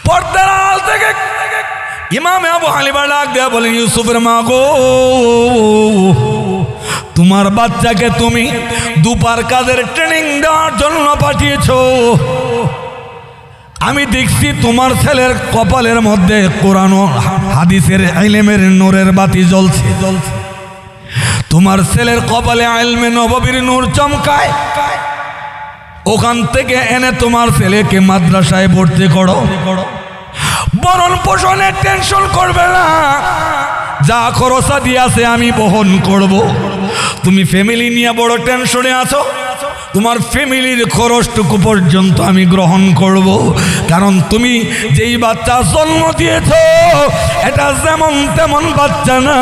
পর্দার আড়াল থেকে ইমাম আবু হানিফা ডাক দেয়া বলেন, ইউসুফের মা গো, তোমার বাচ্চাকে তুমি দুপার কাজের ট্রেনিং দেওয়ার জন্য পাঠিয়েছো। আমি দেখছি তোমার ছেলের কপালের মধ্যে কোরআন ও হাদিসের ইলমের নূরের বাতি জ্বলছে। তোমার ছেলের কপালে ইলমে নববীর নূর চমকায়। ওখান থেকে এনে তোমার ছেলেকে মাদ্রাসায় ভর্তি করো। বরণ পোষণের টেনশন করবে না, যা খরচা দিয়েছে আমি বহন করব। তুমি ফ্যামিলি নিয়ে বড় টেনশনে আছো, তোমার ফ্যামিলির খরচটুকু পর্যন্ত আমি গ্রহণ করব। কারণ তুমি যেই বাচ্চা জন্ম দিয়েছ এটা যেমন তেমন বাচ্চা না,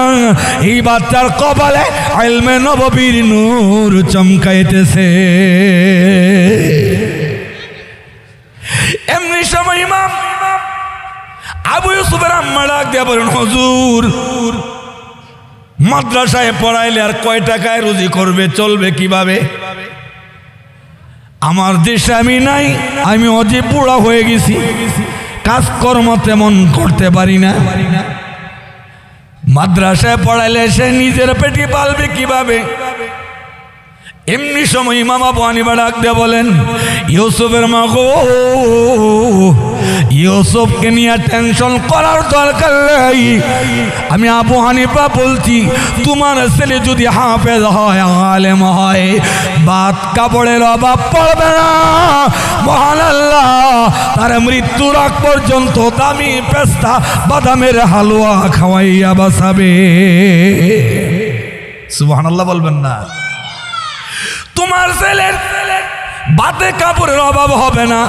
এই বাচ্চার কপালে ইলমে নববীর নূর চমকাইতেছে। এমনি সময় ইমাম আবু ইউসুফের আম্মা ডাক দিয়ে বলেন, হুজুর, মাদ্রাসায় পড়াইলে আর কয় টাকায় রুজি করবে, চলবে কিভাবে? আমার দেশে আমি নাই, আমি অজে বুড়া হয়ে গেছি, কাজকর্ম তেমন করতে পারি না। মাদ্রাসায় পড়াইলে সে নিজের পেটে পালবে কিভাবে? এমনি সময় ইমাম আবু হানিফা ডাক দিয়ে বলেন, ইউসুফের মা গো, ইউসুফকে নিয়ে টেনশন করার দরকার নেই। আমি আবু হানিফা বলছি, তোমার ছেলে যদি হাফেজ হয়, আলেম হয়, ভাত কাপড়ের অভাব পড়বে না। মহান আল্লাহ তার মৃত্যুর আগ পর্যন্ত দামি পেস্তা বাদামের হালুয়া খাওয়াইয়া বাঁচাবে। সুবহানাল্লাহ বলবেন না? তোমার ছেলের ভাতে কাপড়ের অভাব হবে না,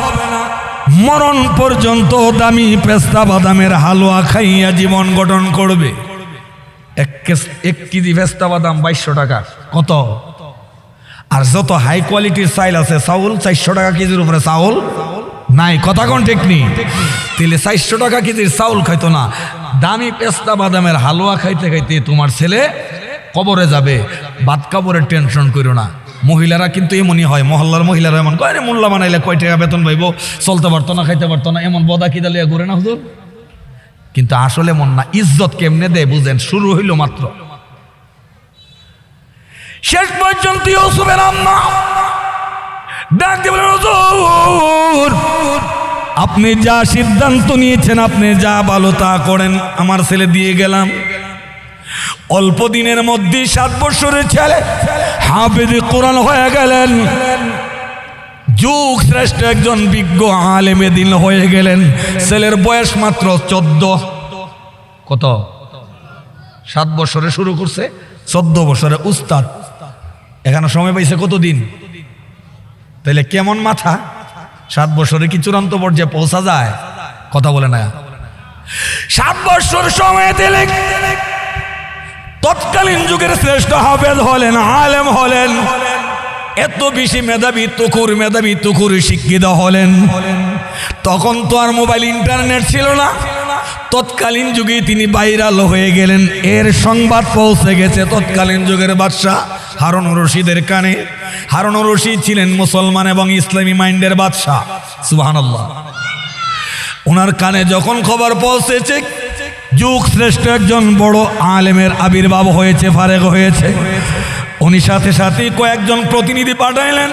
মরণ পর্যন্ত দামি পেস্তা বাদামের হালুয়া খাইয়া জীবন গঠন করবে। এক কেজি পেস্তা বাদাম 2200 টাকা। কত? আর যত হাই কোয়ালিটির চাইল আছে, চাউল 400 টাকা কেজির উপরে চাউল নাই। কথা কোন ঠিক নেই? তাহলে 400 টাকা কেজির চাউল খাইতো না, দামি পেস্তা বাদামের হালুয়া খাইতে খাইতে তোমার ছেলে কবরে যাবে। ভাত কাপড়ের টেনশন করো না। মহিলারা কিন্তু এমনই হয়, মহল্লার মহিলারা এমন কয়, মোল্লা বানাইলে কয় টাকা বেতন পাইব, চলতে পারতো না, খাইতে পারতো না, এমন বদা কি দালিয়া ঘুরে না হুজুর। কিন্তু আসলে মন না, ইজ্জত কেমনে দেয় বুঝেন, শুরু হইল মাত্র। শেষ পর্যন্ত ইউসুফের আম্মা ডাক দিয়ে বলেন, হুজুর, আপনি যা সিদ্ধান্ত নিয়েছেন, আপনি যা ভালো তা করেন, আমার ছেলে দিয়ে গেলাম। অল্প দিনের মধ্যে 7 বছরের ছেলে হাফেজ কোরআন হয়ে গেলেন, যুগ শ্রেষ্ঠ একজন বিজ্ঞ আলেমে দিন হয়ে গেলেন। ছেলের বয়স মাত্র 14। কত? 7 বছরে শুরু করছে, 14 বছরে উস্তাদ। এখানে সময় পাইছে কতদিন? তাইলে কেমন মাথা? 7 বছরে কি চূড়ান্ত পর্যায়ে পৌঁছা যায়? কথা বলে না। 7 বছর সময় দিলে তৎকালীন যুগের শ্রেষ্ঠ হাফেজ হলেন, আলেম হলেন, এত বেশি মেধাবী তুকুর শিক্ষিত হলেন। তখন তো আর মোবাইল ইন্টারনেট ছিল না, তৎকালীন যুগে তিনি ভাইরাল হয়ে গেলেন। এর সংবাদ পৌঁছে গেছে তৎকালীন যুগের বাদশাহ হারুন রশিদের কানে। হারুন রশিদ ছিলেন মুসলমান এবং ইসলামী মাইন্ডের বাদশাহ। সুবহানাল্লাহ। ওনার কানে যখন খবর পৌঁছেছে যুগ শ্রেষ্ঠ একজন বড় আলেমের আবির্ভাব হয়েছে, ফারেগ হয়েছে, উনি সাথে সাথে কয়েকজন প্রতিনিধি পাঠাইলেন।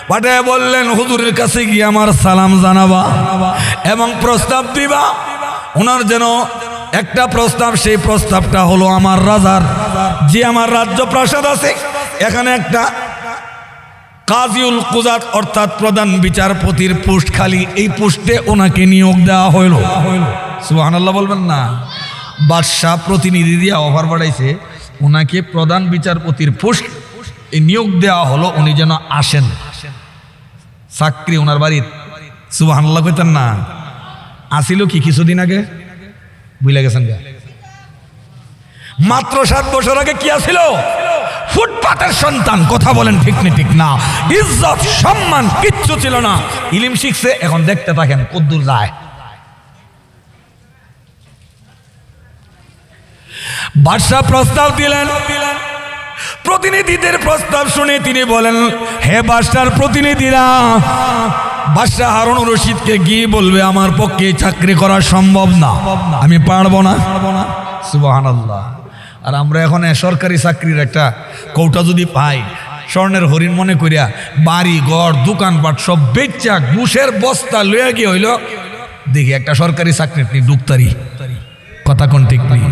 পাঠায় বললেন, হুজুরের কাছে গিয়ে আমার সালাম জানাবা এবং প্রস্তাব দিবা। ওনার যেন একটা প্রস্তাব, সেই প্রস্তাবটা হলো আমার রাজার যে আমার রাজ্য প্রাসাদ আছে, এখানে একটা কাজীউল কুজাত অর্থাৎ প্রধান বিচারপতির পোস্ট খালি, এই পোস্টে ওনাকে নিয়োগ দেওয়া হইল। সুবহানাল্লাহ বলবেন না? বাদশাহ প্রতিনিধি দিয়ে অফার পাঠাইছে, ওনাকে প্রধান বিচারপতির পোস্ট নিয়োগ দেওয়া হলো, উনি যেন আসেন। চাকরি ওনার বাড়ির। সুবহানাল্লাহ কইতেন না? আসিল কি কিছুদিন আগে? বুঝলে গেছেন? মাত্র 7 বছর আগে কি আসিল? ফুটপাতের সন্তান। কথা বলেন ঠিক না? ঠিক না? ইজ্জত সম্মান কিচ্ছু ছিল না। ইলম শিখছে, এখন দেখতে থাকেন কদ্দুর যায়। বাদশাহ প্রস্তাব দিলেন, প্রতিনিধিদের প্রস্তাব শুনে তিনি বলেন, হে বাদশার প্রতিনিধিরা, বাদশাহ হারুন রশিদকে গিয়ে বলবে আমার পক্ষে চাকরি করা সম্ভব না, আমি পারবো না। সুবহানাল্লাহ। আর আমরা এখন সরকারি চাকরির একটা কৌটা যদি পাই, স্বর্ণের হরিণ মনে করিয়া বাড়ি ঘর দোকানপাট সব বেচা ঘুষের বস্তা লইয়া গিয়ে হইল দেখি একটা সরকারি চাকরি আপনি ডুবতারি, কথা কোন ঠিক নেই।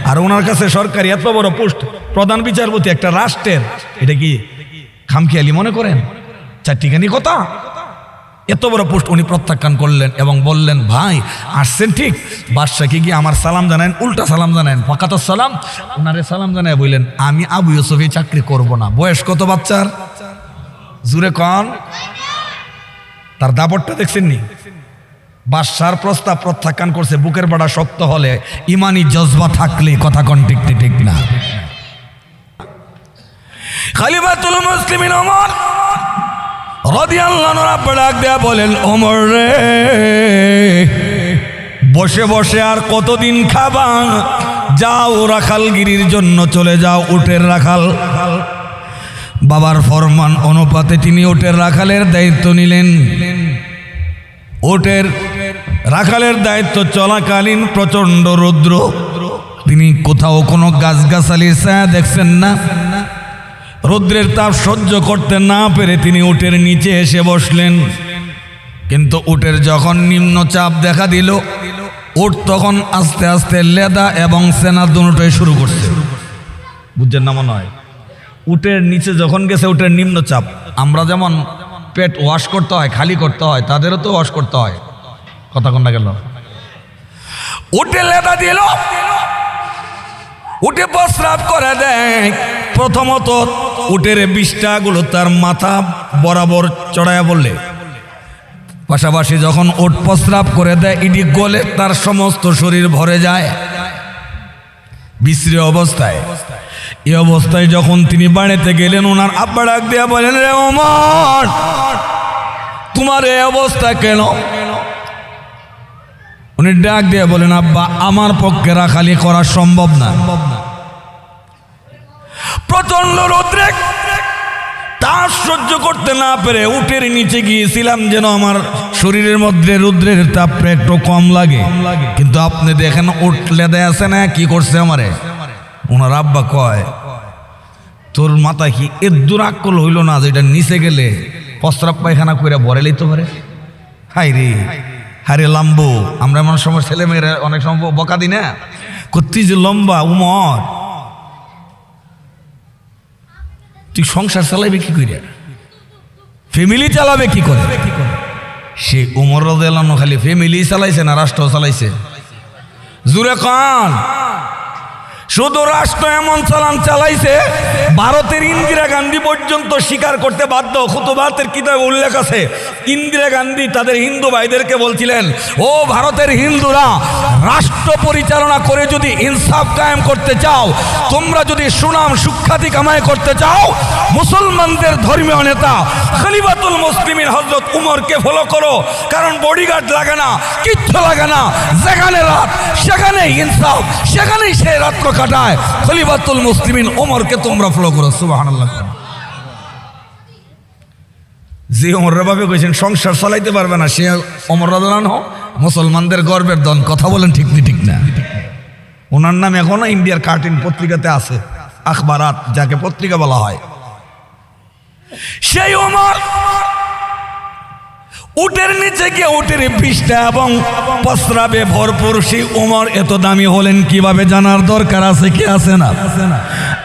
আর ওনার কাছে সরকারি এত বড় পোস্ট, প্রধান বিচারপতি একটা রাষ্ট্রের, এটা কি খামখেয়ালি মনে করেন? চারটিখানি কথা, এত বড় পোস্ট উনি প্রত্যাখ্যান করলেন এবং বললেন ভাই আসছেন ঠিক, বাদশাকে গিয়ে আমার সালাম জানান, উল্টা সালাম জানান, ফাকাত সালাম। ওনারে সালাম জানায় বললেন আমি আবু ইউসুফ এই চাকরি করব না। বয়স কত বাচ্চার? জুড়ে কন। তার দাপটটা দেখছেন নি? বাদশার প্রস্তাব প্রত্যাখ্যান করছে, বুকের বাড়া শক্ত হলে, ইমানি জজবা থাকলে, কথা কোন ঠিক ঠিক না। খলিফাতুল মুসলিমিন ওমর রাদিয়াল্লাহু আনহু ডাক দেয়া বলেন ওমর রে, বসে বসে আর কতদিন খাবা? যাও রাখালগিরির জন্য চলে যাও, উটের রাখাল। বাবার ফরমান অনুপাতে তিনি উটের রাখালের দায়িত্ব নিলেন। উটের রাখালের দায়িত্ব চলাকালীন প্রচন্ড রৌদ্র, তিনি কোথাও কোনো গাছগাছালির ছায়া দেখছেন না। রৌদ্রের তাপ সহ্য করতে না পেরে তিনি উটের নিচে এসে বসলেন। কিন্তু উটের যখন নিম্নচাপ দেখা দিল, উট তখন আস্তে আস্তে লেদা এবং সেনা দুটোই শুরু করছে। বুঝছেন না মনে হয়? উটের নিচে যখন গেছে উটের নিম্নচাপ, আমরা যেমন পেট ওয়াশ করতে হয়, খালি করতে হয়, তাদেরও তো ওয়াশ করতে হয়, কথা কোনটা গেল? উটে লেদা দিল, উঠে প্রস্রাব করে দেয়। প্রথমত উটের বিষ্ঠাগুলো তার মাথা বরাবর চড়াইয়া বললে, পাশাপাশি যখন উট প্রস্রাব করে দেয় ইডি গলে তার সমস্ত শরীর ভরে যায় বিশ্রী অবস্থায়। এই অবস্থায় যখন তিনি বাড়িতে গেলেন, ওনার আব্বা ডাক দিয়া বলেন রে ওমর, তোমার এই অবস্থা কেন? উনি ডাক দিয়ে বলেন আব্বা আমার পক্ষে রাখালি করা সম্ভব না। প্রচন্ড রৌদ্রে তাপ সহ্য করতে না পেরে উটের নিচে গিয়েছিলাম যেন আমার শরীরের মধ্যে রৌদ্রের তাপটা একটু কম লাগে। কিন্তু আপনি দেখেন উট লেদা আছে না, কি করছে আমারে? ওনার আব্বা কয় তোর মাথা কি এর দুরাক্কল হইল না যেটা নিচে গেলে প্রস্রাব পায়খানা করে ভরে লইতে পারে? হাই রে হারে লাম্বো, আমরা এমন সময় ছেলে মেয়েরা অনেক সময় বকা দিই না, তুই যে লম্বা উমর, তুই সংসার চালাবে কি করে, ফ্যামিলি চালাবে কি করে? সে উমর রাদিয়াল্লাহু আনহু খালি ফ্যামিলি চালাইছে না রাষ্ট্র চালাইছে? জুরে কান। শুধু রাষ্ট্র এমন চালাইছে, ভারতের ইন্দিরা গান্ধী পর্যন্ত স্বীকার করতে বাধ্য। খুতুবাতের কিতাবে উল্লেখ আছে, ইন্দিরা গান্ধী তাদের হিন্দু ভাইদেরকে বলছিলেন, ও ভারতের হিন্দুরা, রাষ্ট্র পরিচালনা করে যদি ইনসাফ কায়েম করতে চাও, তোমরা যদি সুনাম সুখ্যাতি কামাই করতে চাও, মুসলমানদের ধর্মীয় নেতা খলিফাতুল মুসলিমিন হযরত উমরকে ফলো করো। কারণ বডিগার্ড লাগে না, কিচ্ছু লাগে না, যেখানে রাত সেখানেই ইনসাফ, সেখানেই সে রাত্র কাটায়। খলিফাতুল মুসলিমিন ওমরকে তোমরা ফলো করো। সুবহানাল্লাহ। যে ওমরের বাবা কইছেন সংসার চালাইতে পারবে না, সে ওমর রাদিয়াল্লাহু আনহু মুসলমানদের গর্বের ধন। কথা বলেন ঠিক না? ঠিক না? ওনার নাম এখনো ইন্ডিয়ার কার্টুন পত্রিকাতে আছে, আখবারাত যাকে পত্রিকা বলা হয়। সেই ওমর উটের নিচে গিয়ে উটের পৃষ্ঠা এবং প্রস্রাবে ভরপুর সেই ওমর এত দামি হলেন কিভাবে জানার দরকার আছে কি আছে না?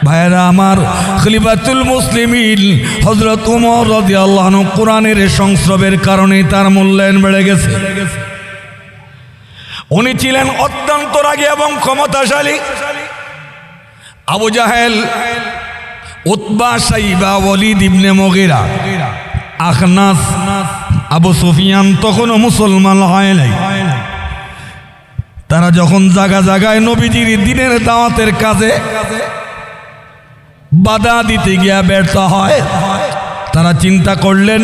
ভাইরা আমার, খলিফাতুল মুসলিমিন হযরত উমর রাদিয়াল্লাহু আনহু কোরআনের সংস্রবের কারণে তার মূল্যায়ন বেড়ে গেছে। উনি ছিলেন অত্যন্ত রাগী এবং ক্ষমতাশালী। আবু জাহেল, উতবা, সাইবা, ওয়ালিদ ইবনে মুগীরা, আখনাস, আবু সুফিয়ান তখনও মুসলমান হয় নাই। তারা যখন জায়গায় নবীজির দিনের দাওয়াতের কাজে বাধা দিতে গিয়া ব্যর্থ হয়, তারা চিন্তা করলেন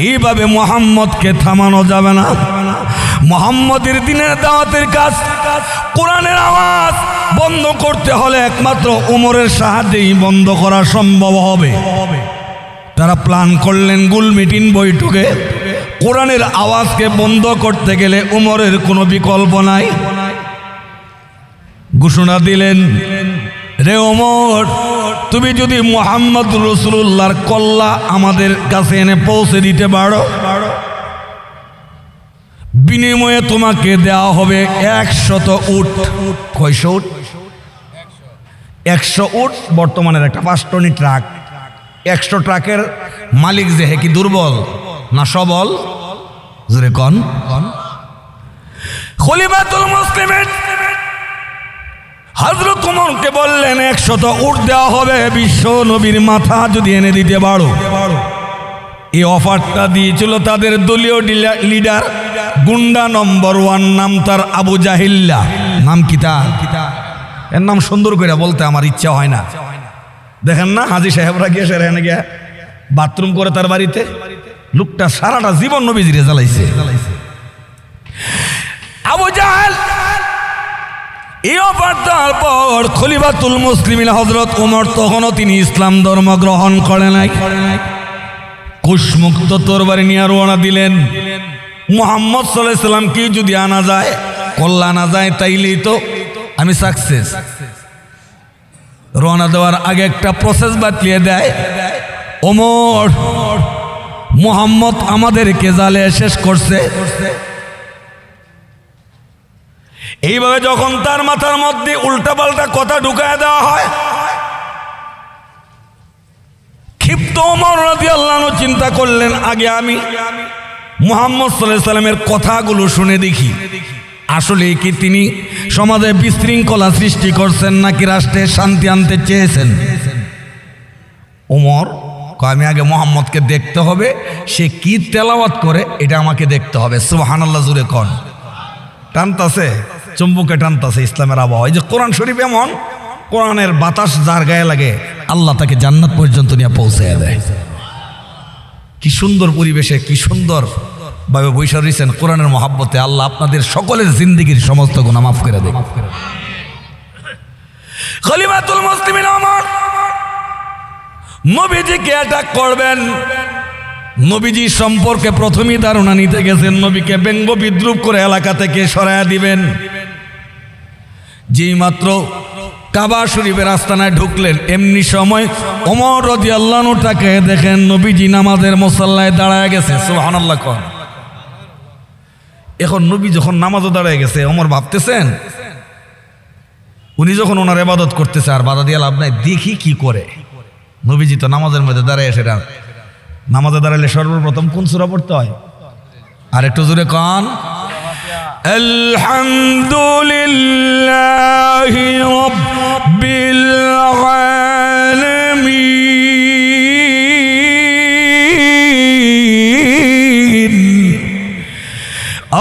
এইভাবে মুহাম্মদকে থামানো যাবে না। মুহাম্মদের দিনের দাওয়াতের কাজ, কোরআনের আওয়াজ বন্ধ করতে হলে একমাত্র ওমরের সাহায্যেই বন্ধ করা সম্ভব হবে। তারা প্ল্যান করলেন, গোল মিটিং বৈঠকে কোরআনের আওয়াজকে বন্ধ করতে গেলে উমরের কোনো বিকল্প নাই। ঘোষণা দিলেন, রে ওমর, তুমি যদি মুহাম্মদ রাসূলুল্লাহর কল্লা আমাদের কাছে এনে পৌঁছে দিতে পারো, বিনিময়ে তোমাকে দেওয়া হবে 100 উট। কয়শো উট? 100 উট বর্তমানের একটা 5 টনি ট্রাক। 100 ট্রাকের মালিক যে হে কি দুর্বল না সবল? জোরে কন। খলিফাতুল মুসলিমিন হযরত ওমরকে বললেন 100 উট দেওয়া হবে বিশ্ব নবীর মাথা যদি এনে দিতে পারো। এই অফারটা দিয়েছিল তাদের দলীয় লিডার, গুন্ডা নম্বর 1, নাম তার আবু জাহিল্লা। নাম কি তার? এর নাম সুন্দর করে বলতে আমার ইচ্ছা হয় না। দেখেন না হাজী সাহেবরা গিয়ে সেখানে গিয়ে বাথরুম করে তার বাড়িতে, লোকটা সারাটা জীবন নবীজিরে জ্বালাইছে। আবু জাহেল এই অফার দেওয়ার পর খলিফাতুল মুসলিমিন হযরত ওমর তখনও তিনি ইসলাম ধর্ম গ্রহণ করে নাই। কুশমুক্ত তরবারি নিয়ে রওনা দিলেন। মুহাম্মদ সাল্লাল্লাহু আলাইহি সাল্লামকে যদি আনা যায়, কল্লা আনা যায়, তাইলেই তো আমি সাকসেস। রওনা দেওয়ার আগে একটা প্রসেস বাতলিয়ে দেয়, ওমর, মুহাম্মদ আমাদেরকে জালে শেষ করছে। এইভাবে যখন তার মাথার মধ্যে উল্টাপাল্টা কথা ঢুকায় দেওয়া হয়, ক্ষিপ্ত ওমর রাদিয়াল্লাহু আনহু চিন্তা করলেন, আগে আমি মুহাম্মদ সাল্লাল্লাহু আলাইহি সাল্লামের কথাগুলো শুনে দেখি, আসলে কি তিনি সমাজে বিশৃঙ্খলা সৃষ্টি করছেন নাকি রাষ্ট্রে শান্তি আনতে চেয়েছেন। ওমর আমি আগে মুহাম্মদকে দেখতে হবে, সে কি তেলাওয়াত করে এটা আমাকে দেখতে হবে। সুবহানাল্লাহ, জোরে কোন। টানতাছে, চুম্বুকে টানতাছে ইসলামের আবহাওয়া। এই যে কোরআন শরীফ এমন, কোরআনের বাতাস যার গায়ে লাগে আল্লাহ তাকে জান্নাত পর্যন্ত নিয়ে পৌঁছে দেয়। কি সুন্দর পরিবেশে, কি সুন্দর ভাবে বৈশা রয়েছেন কোরআনের মহাব্বতে। আল্লাহ আপনাদের সকলের জিন্দেগির সমস্ত গুনাহ মাফ করে দেয়। খলিফাতুল মুসলিমিন ওমর নবীজিকে অ্যাটাক করবেন, নবীজি সম্পর্কে প্রথমেই ধারণা নিতে গেছেন, নবীকে ব্যঙ্গ বিদ্রুপ করে এলাকা থেকে সরায়া দিবেন। যেই মাত্র কাবা শরীফের আস্তানায় ঢুকলেন, এমনি সময় ওমর রাদিয়াল্লাহু আনহু তাকে দেখেন নবীজি নামাজের মুসাল্লায় দাঁড়ায় গেছে। সুবহানাল্লাহ কোন। এখন নবী যখন নামাজে দাঁড়ায় গেছে, ওমর ভাবতেছেন উনি যখন ওনার ইবাদত করতেছে আর বাধা দিয়ে লাভ নাই, দেখি কি করে। নবীজি তো নামাজের মধ্যে দাঁড়ায় সেটা, নামাজে দাঁড়ালে সর্বপ্রথম কোন সূরা পড়তে হয়? আর একটু জোরে কান। আলহামদুলিল্লাহি রাব্বিল আলামিন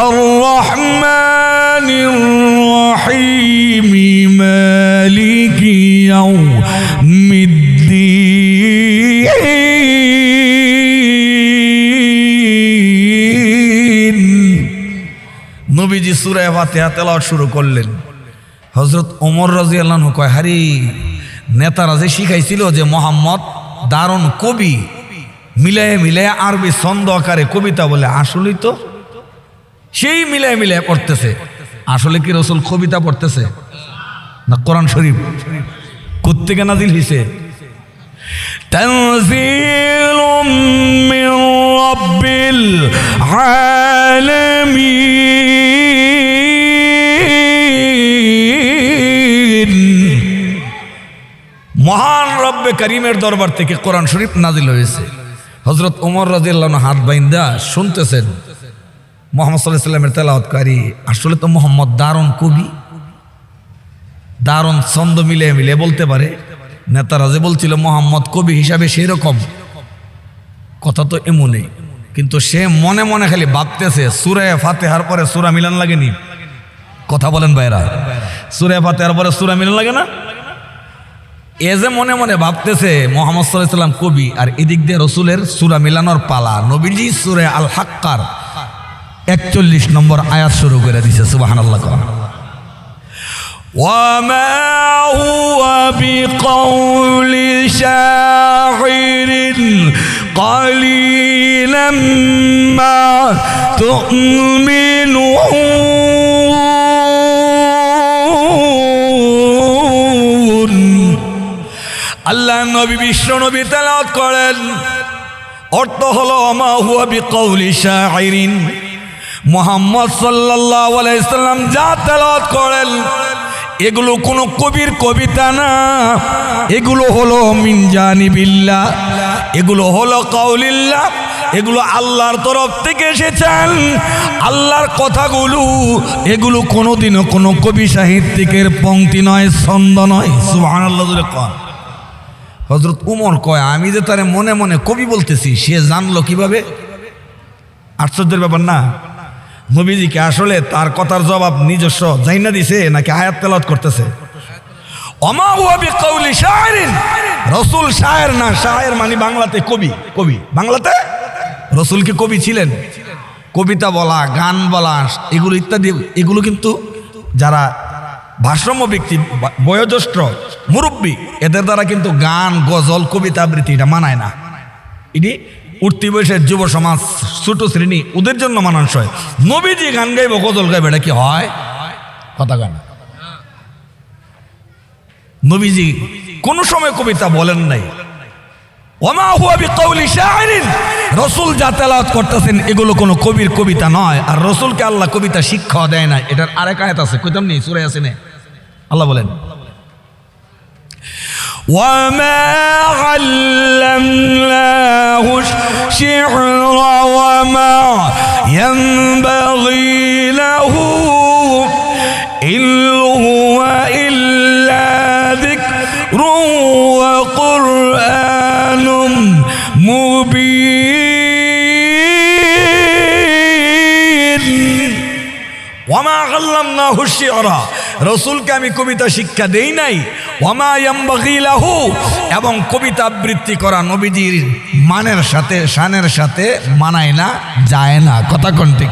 আর রহমানির রহিম মালিকি ইয়াউমিদ্দিন। নবীজি সূরা ফাতিহা তেলাওয়াত শুরু করলেন। হযরত ওমর রাদিয়াল্লাহু আনহু কয়, হারি নেতারা যে শিখাইছিল যে মুহাম্মদ দারুণ কবি, মিলায়ে মিলায়ে আরবি ছন্দ আকারে কবিতা বলে, আসলেই তো সেই মিলায়ে মিলায়ে পড়তেছে। আসলে কি রাসূল কবিতা পড়তেছে না কোরআন শরীফ? কোত্থেকে নাজিল হইছে? তানজিলুম মির রাব্বিল আলামিন। মহান রব্বে কারীমের দরবার থেকে কোরআন শরীফ নাজিল হয়েছে। হযরত ওমর রাদিয়াল্লাহু আনহু হাত বাইন্ধা শুনতেছেন মুহাম্মদ সাল্লাল্লাহু আলাইহি ওয়াসাল্লামের তেলাওয়াতকারী। আসলে তো মুহাম্মদ দারুণ কবি, দারুণ ছন্দ মিলিয়ে মিলিয়ে বলতে পারে। নেতারা যে বলছিল মুহাম্মদ কবি হিসাবে সেরকম, কথা তো এমনই, কিন্তু সে মনে মনে খালি ভাবতেছে সূরা ফাতিহার পরে সূরা মিলান লাগেনি। কথা বলেন ভাইরা, সূরা ফাতিহার পরে সূরা মিলান লাগে না? এ যে মনে মনে ভাবতেছে মুহাম্মদ সাল্লাল্লাহু আলাইহি ওয়াসাল্লাম কবি, আর এদিক দিয়ে রাসূলের সূরা মিলানোর পালা। নবীজি সূরা আল হাক্কার 41 নম্বর আয়াত শুরু করে দিয়েছে। সুবহানাল্লাহ। وما هو بقول شاعر قليلا ما تؤمنون আল্লাহ নবী বিশ্ব নবী তেলাওয়াত করেন, অর্থ হলো মা হুয়া বিকাউলি শাইরিন। মুহাম্মদ সাল্লাল্লাহু আলাইহি সাল্লাম যা তেলাওয়াত করেন এগুলো কোনো কবির কবিতা না, এগুলো হলো মিন জানিবিল্লাহ, এগুলো হলো কাউলিল্লাহ, এগুলো আল্লাহর তরফ থেকে এসেছেন। আল্লাহর কথাগুলো এগুলো কোনোদিনও কোনো কবি সাহিত্যিকের পংক্তি নয়, ছন্দ নয়। সুবহানাল্লাহ জোরে কন। হযরত উমর কয়, আমি যে তারে মনে মনে কবি বলতেছি, সে জানলো কিভাবে? আশ্চর্যের ব্যাপার না? নবীজিকে আসলে তার কথার জবাব নিজস্ব জাইনা দিছে নাকি আয়াত তেলাওয়াত করতেছে? ওমা হুয়া বিকাউলি শাইরিন, রাসূল শায়ের না। শায়ের মানে বাংলাতে কবি। কবি বাংলাতে, রাসূল কি কবি ছিলেন? কবিতা বলা, গান বলা, এগুলো ইত্যাদি, এগুলো কিন্তু যারা ভারসাম্য ব্যক্তি, বয়োজ্যেষ্ঠ মুরব্বী, এদের দ্বারা কিন্তু গান, গজল, কবিতা আবৃত্তি এটা মানায় না। এটি উঠতি বয়সের যুব সমাজ, ছোট শ্রেণী, ওদের জন্য মানানসই। নবীজি গান গাইব, গজল গাইব, এটা কি হয়? কথা গান। নবীজি কোন সময় কবিতা বলেন নাই। ওমা হুয়া বিকাউলি শাইরিন, রাসূল যা তেলাওয়াত করতেছেন এগুলো কোনো কবির কবিতা নয়। আর রাসূলকে আল্লাহ কবিতা শিক্ষা দেয় না। এটার আরেক আয়াত আছে, কইতাম নি, সূরা ইয়াসিনে আল্লাহ বলেন, ওয়ামা আল্লামনাহু শি'রা ওয়ামা ইয়ানবাগি লাহু ইল হুয়া ইল্লা যিকরুন ওয়া কুরআনুম মুবিন। ওয়ামা আল্লামনাহু শি'রা, রাসূলকে আমি কবিতা শিক্ষা দেই নাই। ওয়ামা ইয়ানবাগি লাহু, এবং কবিতা আবৃত্তি করা নবীজির মানের সাথে, শানের সাথে মানায় না, যায় না। কথা কোন ঠিক?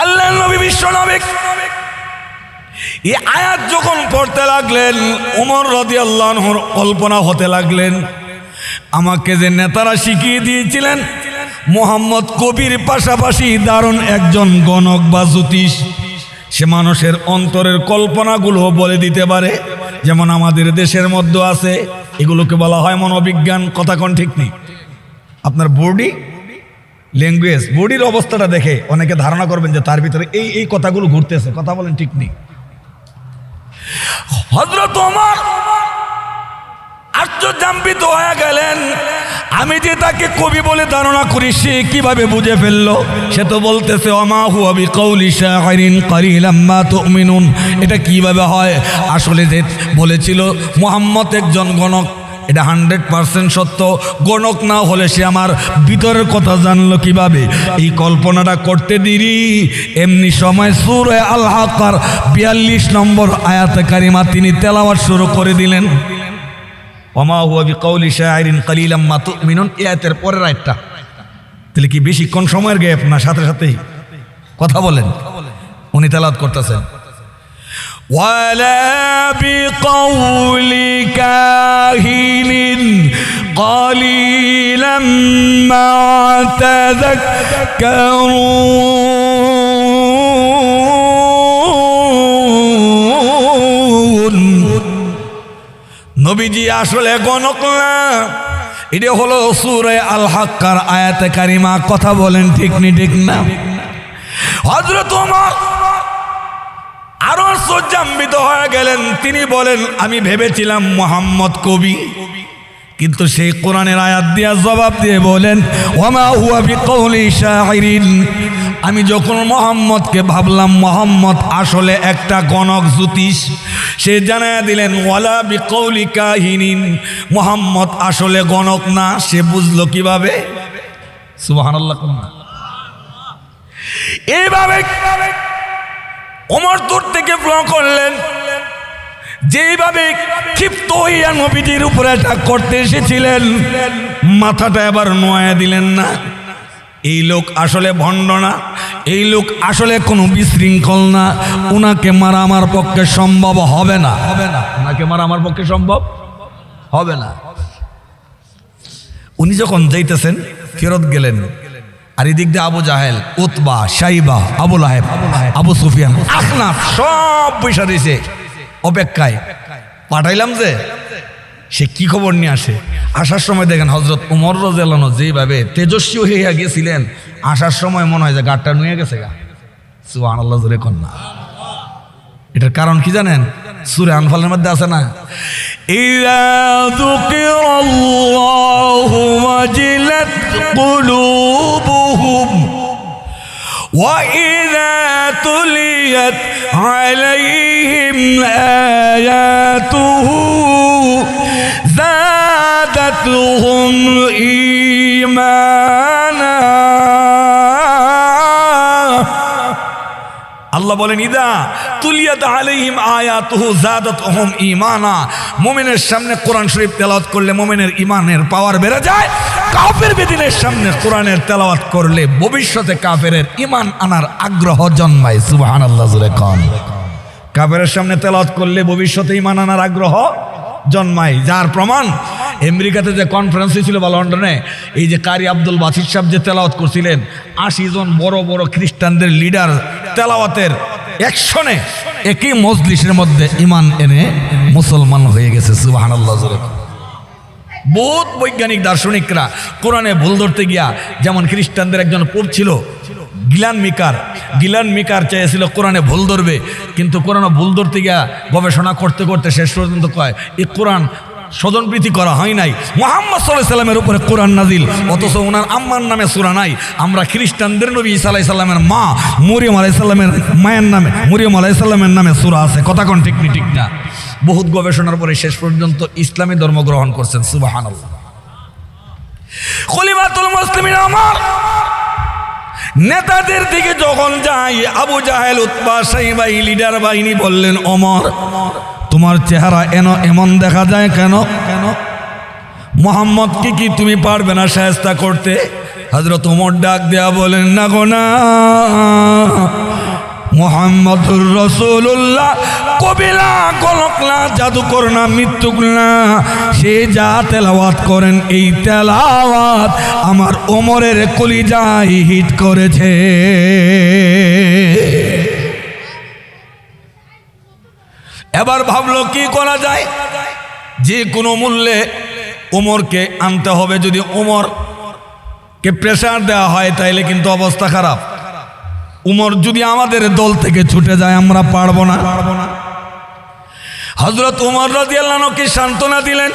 আল্লাহ নবী বিশ্ব নবী এই আয়াত যখন পড়তে লাগলেন, ওমর রাদিয়াল্লাহু আনহুর কল্পনা হতে লাগলেন, আমাকে যে নেতারা শিখিয়ে দিয়েছিলেন মুহাম্মদ কবির পাশাপাশি দারুণ একজন গণক বা জ্যোতিষ, সে মানুষের অন্তরের কল্পনাগুলো বলে দিতে পারে। যেমন আমাদের দেশের মধ্যে আছে, এগুলোকে বলা হয় মনোবিজ্ঞান। কথা কোন ঠিক নেই? আপনার বডি ল্যাঙ্গুয়েজ, বডির অবস্থাটা দেখে অনেকে ধারণা করবেন যে তার ভিতরে এই এই কথাগুলো ঘুরতেছে। কথা বলেন ঠিক নেই? হযরত ওমর আশ্চর্যান্বিত হয়ে গেলেন, আমি যে তাকে কবি বলে ধারণা করি সে কিভাবে বুঝে ফেললো? সে তো বলতেছে ওমা হুয়া বিকাউলি শাইরিন কালিলাম মা তুমিনুন। এটা কিভাবে হয়? আসলে যে বলেছিল মুহাম্মদ একজন গণক, এটা 100% সত্য। গণক না হলে সে আমার ভিতরের কথা জানলো কিভাবে? এই কল্পনাটা করতে দেরি, এমনি সময় সূরা আল হাক্কার 42 নম্বর আয়াতে কারিমা তিনি তেলাওয়াত শুরু করে দিলেন। ওমা হুয়া বিকাউলি শাইরিন কালিলাম মা তুমিনুন, এই আয়াতের পরের আয়াতটা। তাহলে কি বেশিক্ষণ সময়ের গ্যাপ না? সাথে সাথেই কথা বলেন। উনি তেলাওয়াত করতেছেন, ওয়ালা বিকাউলি কাহিনিন কালিলাম মা তাযাক্কারুন। নবীজি আসলে গণক না, এটা হলো সূরা আল হাক্কার আয়াতে কারিমা। কথা বলেন ঠিক নি ঠিক না? হযরত ওমর আরো আশ্চর্যান্বিত হয়ে গেলেন। তিনি বলেন, আমি ভেবেছিলাম মুহাম্মদ কবি, কিন্তু সেই কোরআনের আয়াত দিয়া জবাব দিয়ে বলেন ওমা হুয়া বিকাউলি শাইরিন। আমি যখন মুহাম্মদকে ভাবলাম মুহাম্মদ আসলে একটা গণক জ্যোতিষ, সে জানায়া দিলেন ওয়ালা বিকাউলি কাহিনিন, মুহাম্মদ আসলে গণক না। সে বুঝলো কিভাবে? সুবহানাল্লাহ। এইভাবে ওমর দূর থেকে ফলো করলেন, যেইভাবে ক্ষিপ্ত হইয়া নবীজির উপরে অ্যাটাক করতে এসেছিলেন, মাথাটা এবার নোয়া দিলেন না। এই লোক আসলে ভণ্ড না, এই লোক আসলে কোনো বিশৃঙ্খল না, উনাকে মারা আমার পক্ষে সম্ভব হবে না। উনাকে মারা আমার পক্ষে সম্ভব হবে না। উনি যখন যাইতেছেন ফেরত গেলেন, আর এদিক দিয়ে আবু জাহেল, উতবা, শাইবা, আবু লাহেব, আবু সুফিয়ান, আখনাফ সব পয়সা দিয়েছে অপেক্ষায়। পাঠাইলাম যে সে কি খবর নিয়ে আসে। আসার সময় দেখেন হযরত ওমর রাদিয়াল্লাহু আনহু যেভাবে তেজস্বী হইয়া গেছিলেন, আসার সময় মনে হয় যে গাড়টা নুয়ে গেছে গা। সুবহানাল্লাহ জোরে কোন না। এটার কারণ কি জানেন? সূরা আনফালের মধ্যে আছে না, ইযা যুকিরাল্লাহু ওয়াজিলাত কুলুবুহুম ওয়া ইযা তুলিয়াত আলাইহিম আয়াতুহু যাদাতুহুম ঈমানা। আল্লাহ বলেন, ইদা তুলিয়াত আলাইহিম আয়াতুহু যাদাতুহুম ঈমানা। মুমিনের সামনে কোরআন শরীফ তেলাওয়াত করলে মুমিনের ঈমানের পাওয়ার বেড়ে যায়। কাফের বেদিনের সামনে কোরআনের তেলাওয়াত করলে ভবিষ্যতে কাফেরের ঈমান আনার আগ্রহ জন্মায়। সুবহানাল্লাহ জোরে কোন। কাফেরের সামনে তেলাওয়াত করলে ভবিষ্যতে ঈমান আনার আগ্রহ জন্মায়। যার প্রমাণ আমেরিকাতে যে কনফারেন্স হয়েছিল বা লন্ডনে, এই যে কারি আব্দুল বাসির সাহেব যে তেলাওয়াত করছিলেন, 80 জন বড় বড় খ্রিস্টানদের লিডার তেলাওয়াতের অ্যাকশনে একই মজলিসের মধ্যে ঈমান এনে মুসলমান হয়ে গেছে। সুবহানাল্লাহ জোরে। বহুত বৈজ্ঞানিক দার্শনিকরা কোরআনে ভুল ধরতে গিয়া, যেমন খ্রিস্টানদের একজন পোপ ছিল গিলান মিকার চেয়েছিল কোরআনে ভুল ধরবে, কিন্তু কোরআনে ভুল ধরতে গিয়া গবেষণা করতে করতে শেষ পর্যন্ত কয় এই কোরআন স্বজনপ্রীতি করা হয় নাই, মুহাম্মদ সাল্লাল্লাহু আলাইহি সাল্লামের উপরে কোরআন নাজিল, অথচ ওনার আম্মার নামে সূরা নাই। আমরা খ্রিস্টানদের নবী ঈসা আলাইহিস সালামের মা মরিয়ম আলাইহিস সালামের মায়ের নামে, মরিয়ম আলাইহিস সালামের নামে সূরা আছে। কথা কোন ঠিক নি ঠিক না? বহুত গবেষণার পরে শেষ পর্যন্ত ইসলামী ধর্ম গ্রহণ করছেন। সুবহানাল্লাহ। খলিফাতুল মুসলিমিন আমার নেতাদের দিকে যখন যাই, আবু জাহেল, উতবা, শাইবা লিডার বাহিনী বললেন, ওমর তোমার চেহারা এমন দেখা যায় কেন? মুহাম্মদকে কি তুমি পারবে না শায়েস্তা করতে? হযরত ওমর ডাক দেয়া বলেন, না গো না, মুহাম্মদুর রাসূলুল্লাহ কবিলা কলকলা জাদুকর না, মৃত্যুক না। সে যা তেলাওয়াত করেন এই তেলাওয়াত আমার ওমরের কলিজায় হিট করেছে। এবার ভাবলো কি করা যায়, যে কোনো মূল্যে ওমরকে আনতে হবে। যদি ওমরকে প্রেসার দেওয়া হয় তাইলে কিন্তু অবস্থা খারাপ। উমর যদি আমাদের দল থেকে ছুটে যায় আমরা পারবো না। হযরত ওমর রাদিয়াল্লাহু আনহুকে সান্ত্বনা দিলেন।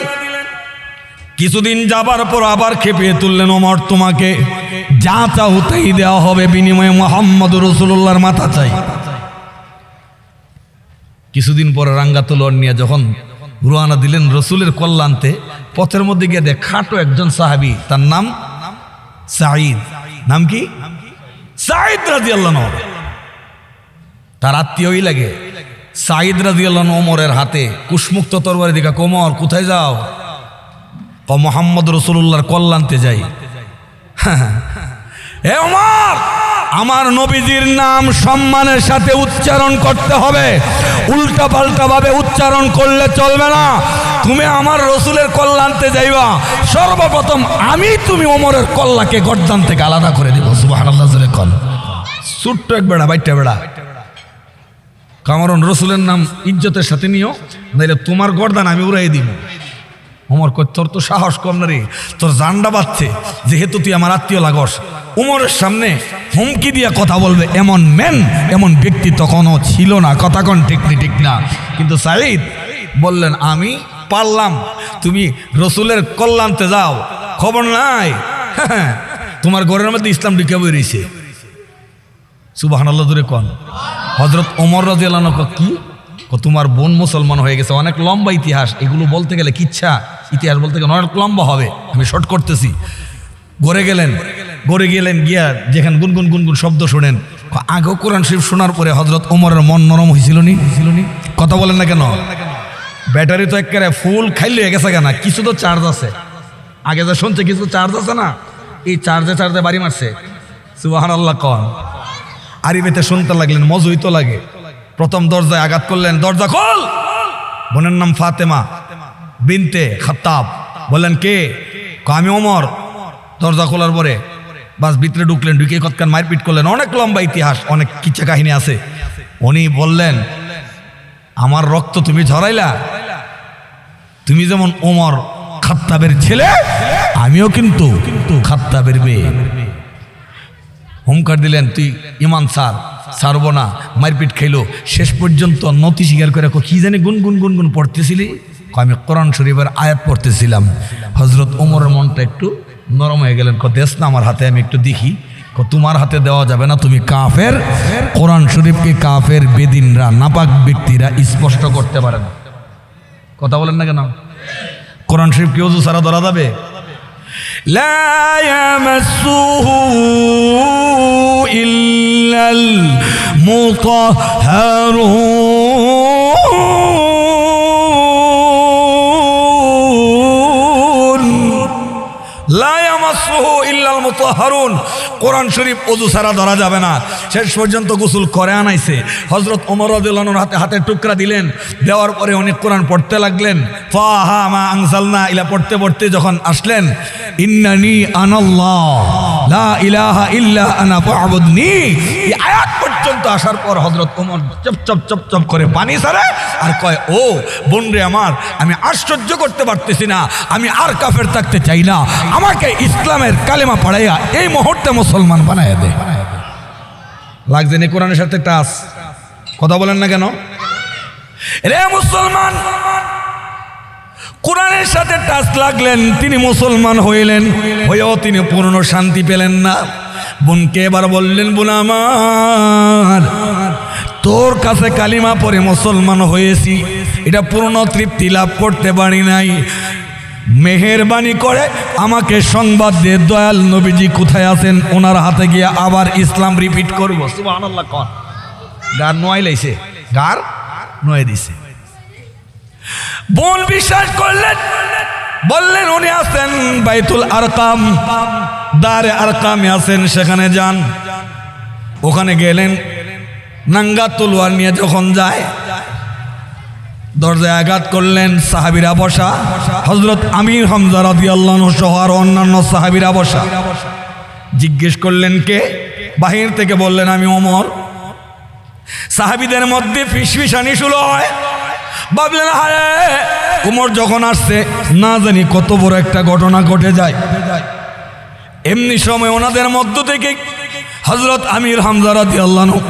কিছুদিন যাবার পর আবার খেপিয়ে তুললেন, ওমর তোমাকে যা চাও তাই দেওয়া হবে, বিনিময়ে মুহাম্মদুর রাসূলুল্লাহর মাথা চাই। কিছুদিন পরে রাঙ্গা তলোয়ার নিয়ে যখন রওনা দিলেন রসুলের কল্যাণতে, পথের মধ্যে গিয়ে দেখ খাটো একজন সাহাবী, তার নাম সাঈদ। নাম কি? সাঈদ রাদিয়াল্লাহু আনহু। তার আত্মীয়ই লাগে। সাঈদ রাদিয়াল্লাহু আনহু ওমরের হাতে কুশমুক্ত তরবারি দিকে, ওমর কোথায় যাও? মুহাম্মদ রাসূলুল্লাহর কল্যাণতে যাই। হে ওমর, আমার নবীজির নাম সম্মানের সাথে উচ্চারণ করতে হবে, উল্টা পাল্টা ভাবে উচ্চারণ করলে চলবে না। তুমি আমার রসুলের কল্যাণতে যাইবা, সর্বপ্রথম তুমি ওমরের কল্লাকে গর্দান থেকে আলাদা করে দিব। সুবহানাল্লাহ জোরে কোন। ছোট্ট এক বেড়া, বাইটা বেড়া, কারণ রসুলের নাম ইজ্জতের সাথে নিও, নাইলে তোমার গর্দান আমি উড়াই দিব। ওমর কই, তোর তো সাহস কম না রে, তোর জান্ডা বাচ্ছে, যেহেতু তুই আমার আত্মীয় লাগস। উমরের সামনে হুমকি দিয়ে কথা বলবে এমন ব্যক্তি তখনও ছিল না। কথা কোন ঠিক না? কিন্তু সাঈদ বললেন, আমি পারলাম, তুমি রসুলের কল্যাণতে যাও, খবর নাই তোমার ঘরের মধ্যে ইসলাম ঢুকে বেরিয়েছে। সুবহানাল্লাহ জোরে কোন। হযরত ওমর রাদিয়াল্লাহু আনহু কি, তোমার বোন মুসলমান হয়ে গেছে। অনেক লম্বা ইতিহাস, এগুলো বলতে গেলে কিচ্ছা ইতিহাস বলতে গেলে অনেক লম্বা হবে, আমি শর্ট করতেছি। ঘরে গেলেন গিয়া যেখানে গুনগুন শব্দ শোনেন, আগেও কোরআন শরীফ শোনার পরে হযরত ওমরের মন নরম হয়েছিল নি? কথা বলেন না কেন? ব্যাটারি তো একেবারে ফুল খাইল হয়ে গেছে কেনা, কিছু তো চার্জ আছে। আগে যা শুনছে কিছু চার্জ আছে না, এই চার্জে বাড়ি মারছে। সুবহানাল্লাহ কোন। আরিবেতে শুনতে লাগলেন, মজুই তো লাগে। প্রথম দরজায় আঘাত করলেন, দরজা খোল। বোনের নাম ফাতেমা বিনতে খাত্তাব। বললেন কে? আমি ওমর। দরজা খোলার পরে বাস ভিতরে ঢুকলেন, ঢুকে কতক্ষণ মারপিট করলেন, অনেক লম্বা ইতিহাস, অনেক কিচ্ছা কাহিনী আছে। উনি বললেন, আমার রক্ত তুমি ঝরাইলা, তুমি যেমন ওমর খাত্তাবের ছেলে, আমিও কিন্তু খাত্তাবের মেয়ে। হুমকার দিলেন, তুই ইমান ছাড়ব না। মারপিট খাইলো, শেষ পর্যন্ত নতি স্বীকার করে কি জানি গুনগুন গুনগুন পড়তেছিলি? আমি কোরআন শরীফের আয়াত পড়তেছিলাম। হজরত ওমরের মনটা একটু নরম হয়ে গেলেন, দেশ না আমার হাতে, আমি একটু দেখি। তোমার হাতে দেওয়া যাবে না, তুমি কাফের। কোরআন শরীফকে কাফের বেদিনরা, নাপাক ব্যক্তিরা স্পষ্ট করতে পারে না। কথা বলেন না কেন? কোরআন শরীফ কি ওযু ছাড়া ধরা যাবে? লা ইয়ামাসসুহু ইল্লাল মুতাহহারুন, লা ইয়ামাসসুহু ইল্লাল মুতাহহারুন। কোরআন শরীফ ওযু ছাড়া ধরা যাবে না। শেষ পর্যন্ত গোসল করে আনাইছে। হযরত ওমর রাদিয়াল্লাহু আনহুর হাতে হাতে টুকরা দিলেন, দেওয়ার পরে অনেক কোরআন পড়তে লাগলেন। ফাহা মা আনজালনা ইলা পড়তে পড়তে যখন আসলেন, ইন্নানি আনাল্লাহ লা ইলাহা ইল্লা আনা ফা'বুদনি, এই আয়াত পর্যন্ত আসার পর হযরত Omar chop chop chop chop করে পানি ছাড়ে আর কয়, ও বোন রে আমার, আমি আশ্চর্য করতে পারতেছি না, আমি আর কাফের থাকতে চাই না, আমাকে ইসলামের কালেমা পড়াইয়া এই মুহূর্তে মুসলমান বানায় দে। লাগছে না কোরআনের সাথে টাচ? কথা বলেন না কেন? রে মুসলমান, কোরআনের সাথে টাচ লাগলেন, তিনি মুসলমান হইলেন, হয়েও তিনি পূর্ণ শান্তি পেলেন না। বোনকে এবার বললেন, বোন আমার, তোর কাছে কালিমা পড়ে মুসলমান হয়েছি, এটা পূর্ণ তৃপ্তি লাভ করতে পারি নাই, মেহেরবানি করে আমাকে সংবাদ দে দয়াল নবীজি কোথায় আছেন, ওনার হাতে গিয়ে আবার ইসলাম রিপিট করবো। সুবহানাল্লাহ। কন গার নোয়াই লাইছে, গার নোয়ে দিছে। বোন বিশ্বাস করলেন, বললেন উনি আছেন বাইতুল আরকাম, দারে আরকামে আছেন, সেখানে যান। ওখানে গেলেন, নাঙ্গা তলোয়ার নিয়ে যখন যায়, দরজায় আঘাত করলেন, সাহাবীরা বসা, হযরত আমির হামজা রাদিয়াল্লাহু আনহু সহ আর অন্যান্য সাহাবীরা বসা। জিজ্ঞেস করলেন কে? বাহির থেকে বললেন আমি ওমর। সাহাবীদের মধ্যে ফিসফিসানি শুরু হয়, ভাবলেন আরে ওমর যখন আসছে না জানি কত বড় একটা ঘটনা ঘটে যায়। এমনি সময় ওনাদের মধ্য থেকে হযরত আমির হামজা রাদিয়াল্লাহু আনহু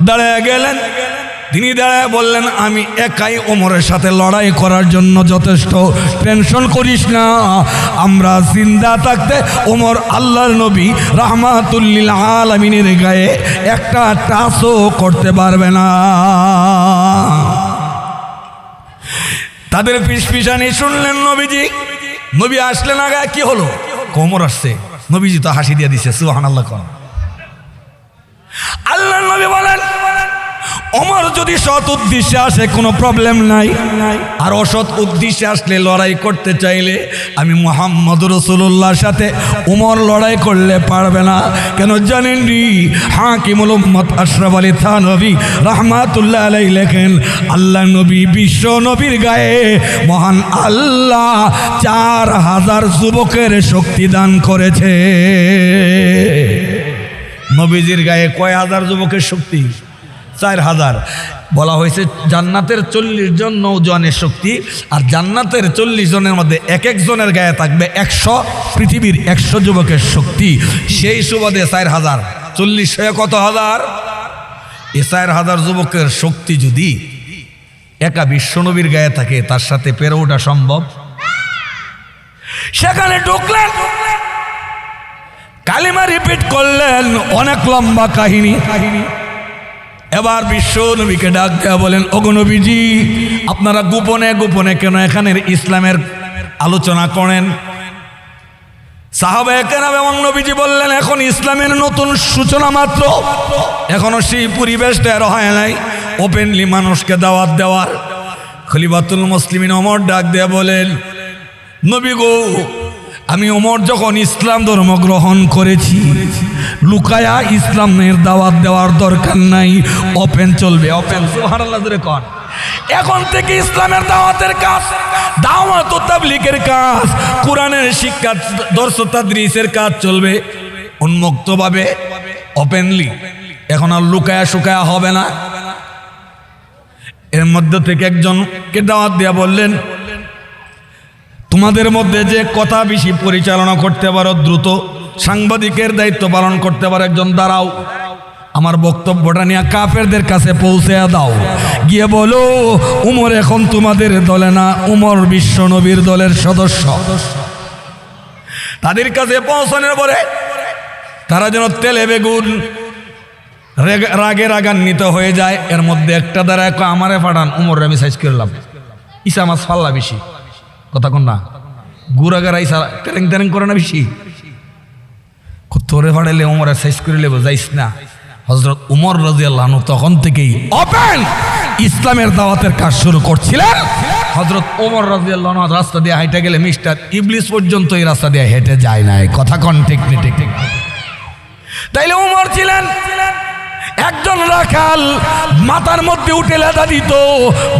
দাঁড়ায় গেলেন। তিনি দাঁড়ায় বললেন, আমি একাই ওমরের সাথে লড়াই করার জন্য যথেষ্ট, টেনশন করিস না, আমরা জিন্দা থাকতে ওমর আল্লাহর নবী রাহমাতুল লিল আলামিনের গায়ে একটা টাচও করতে পারবে না। তাদের ফিসফিসানি শুনলেন নবীজি। নবী আসলেন, আগে কি হলো? ওমর আসছে। নবীজি তো হাসি দিয়ে দিছে। সুবহানাল্লাহ। আল্লাহর নবী বলেন, ওমর যদি সৎ উদ্দেশ্যে আসে কোনো প্রবলেম নাই, আর অসৎ উদ্দেশ্যে আসলে লড়াই করতে চাইলে আমি মুহাম্মদ রাসূলুল্লাহর সাথে ওমর লড়াই করলে পারবে না। কেন জানেন নি? হাকিমুল উম্মত আশরাফ আলী থানভী রাহমাতুল্লাহ আলাইহি লেখেন, আল্লাহ নবী বিশ্ব নবীর গায়ে মহান আল্লাহ 4000 যুবকের শক্তি দান করেছে। নবীজির গায়ে কয় হাজার যুবকের শক্তি? 4000। বলা হয়েছে জান্নাতের 40 জন নৌজওয়ানের শক্তি, আর জান্নাতের 40 জনের মধ্যে এক একজনের গায়ে থাকবে 100 পৃথিবীর 100 যুবকের শক্তি। সেই সুবাদে 4000, 40 হয়ে কত হাজার? এই 4000 যুবকের শক্তি যদি একা বিশ্বনবীর গায়ে থাকে, তার সাথে পেরে ওঠা সম্ভব? সেখানে ঢুকলেন, কালিমা রিপিট করলেন, অনেক লম্বা কাহিনী। এবার বিশ্ব নবীকে ডাক দেয়া বলেন, ওগো নবীজি, আপনারা গোপনে গোপনে কেন এখানের ইসলামের আলোচনা করেন? সাহাবায়ে কেরাম এবং নবীজি বললেন, এখন ইসলামের নতুন সূচনা মাত্র, এখনো সেই পরিবেশ তৈরি হয় নাই ওপেনলি মানুষকে দাওয়াত দেওয়ার। খলিফাতুল মুসলিমিন ওমর ডাক দেয়া বলেন, নবী গো, আমি ওমর যখন ইসলাম ধর্ম গ্রহণ করেছি, লুকায়া ইসলামের দাওয়াত দেওয়ার দরকার নাই, ওপেন চলবে। ওপেন। সুবহানাল্লাহ জোরে কর। এখন থেকে ইসলামের দাওয়াতের কাজ, দাওয়াত ও তাবলীগের কাজ, কোরআনের শিক্ষা, দর্স তাদরিসের কাজ চলবে উন্মুক্তভাবে, ওপেনলি। এখন আর লুকায়া শুকায়া হবে না। এর মধ্যে থেকে একজনকে দাওয়াত দিয়া বললেন, তোমাদের মধ্যে যে কথা বেশি পরিচালনা করতে পারো, দ্রুত সাংবাদিকের দায়িত্ব পালন করতে পারো, একজন দাঁড়াও, আমার বক্তব্যটা নিয়ে কাফেরদের কাছে পৌঁছে দাও, গিয়ে বলো উমর এখন তোমাদের দলে না, উমর বিশ্ব নবীর দলের সদস্য। তাদের কাছে পৌঁছানোর পরে তারা যেন তেলে বেগুন রাগে রাগান্বিত হয়ে যায়। এর মধ্যে একটা দ্বারা আমারে পাঠান, উমর আমি সাইজ করলাম, ইসা মাছ ফাল্লা বেশি, কথা কন না, গুড়াগারা ইসা তেরেং তেরেং করে না বেশি, তোরে ফাড়াইলে উমর সাইজ করে লেবো, যাইস না। হযরত উমর রাদিয়াল্লাহু আনহু তখন থেকেই ওপেন ইসলামের দাওয়াতের কাজ শুরু করছিলেন। হযরত উমর রাদিয়াল্লাহু আনহু রাস্তা দিয়ে হাঁটে গেলে মিস্টার ইবলিস পর্যন্ত এই রাস্তা দিয়ে হেঁটে যায় নাই, কথা কন ঠিক ঠিক। তাইলে উমর ছিলেন একজন রাখাল, মাথার মধ্যে উঠে লেদা দিত,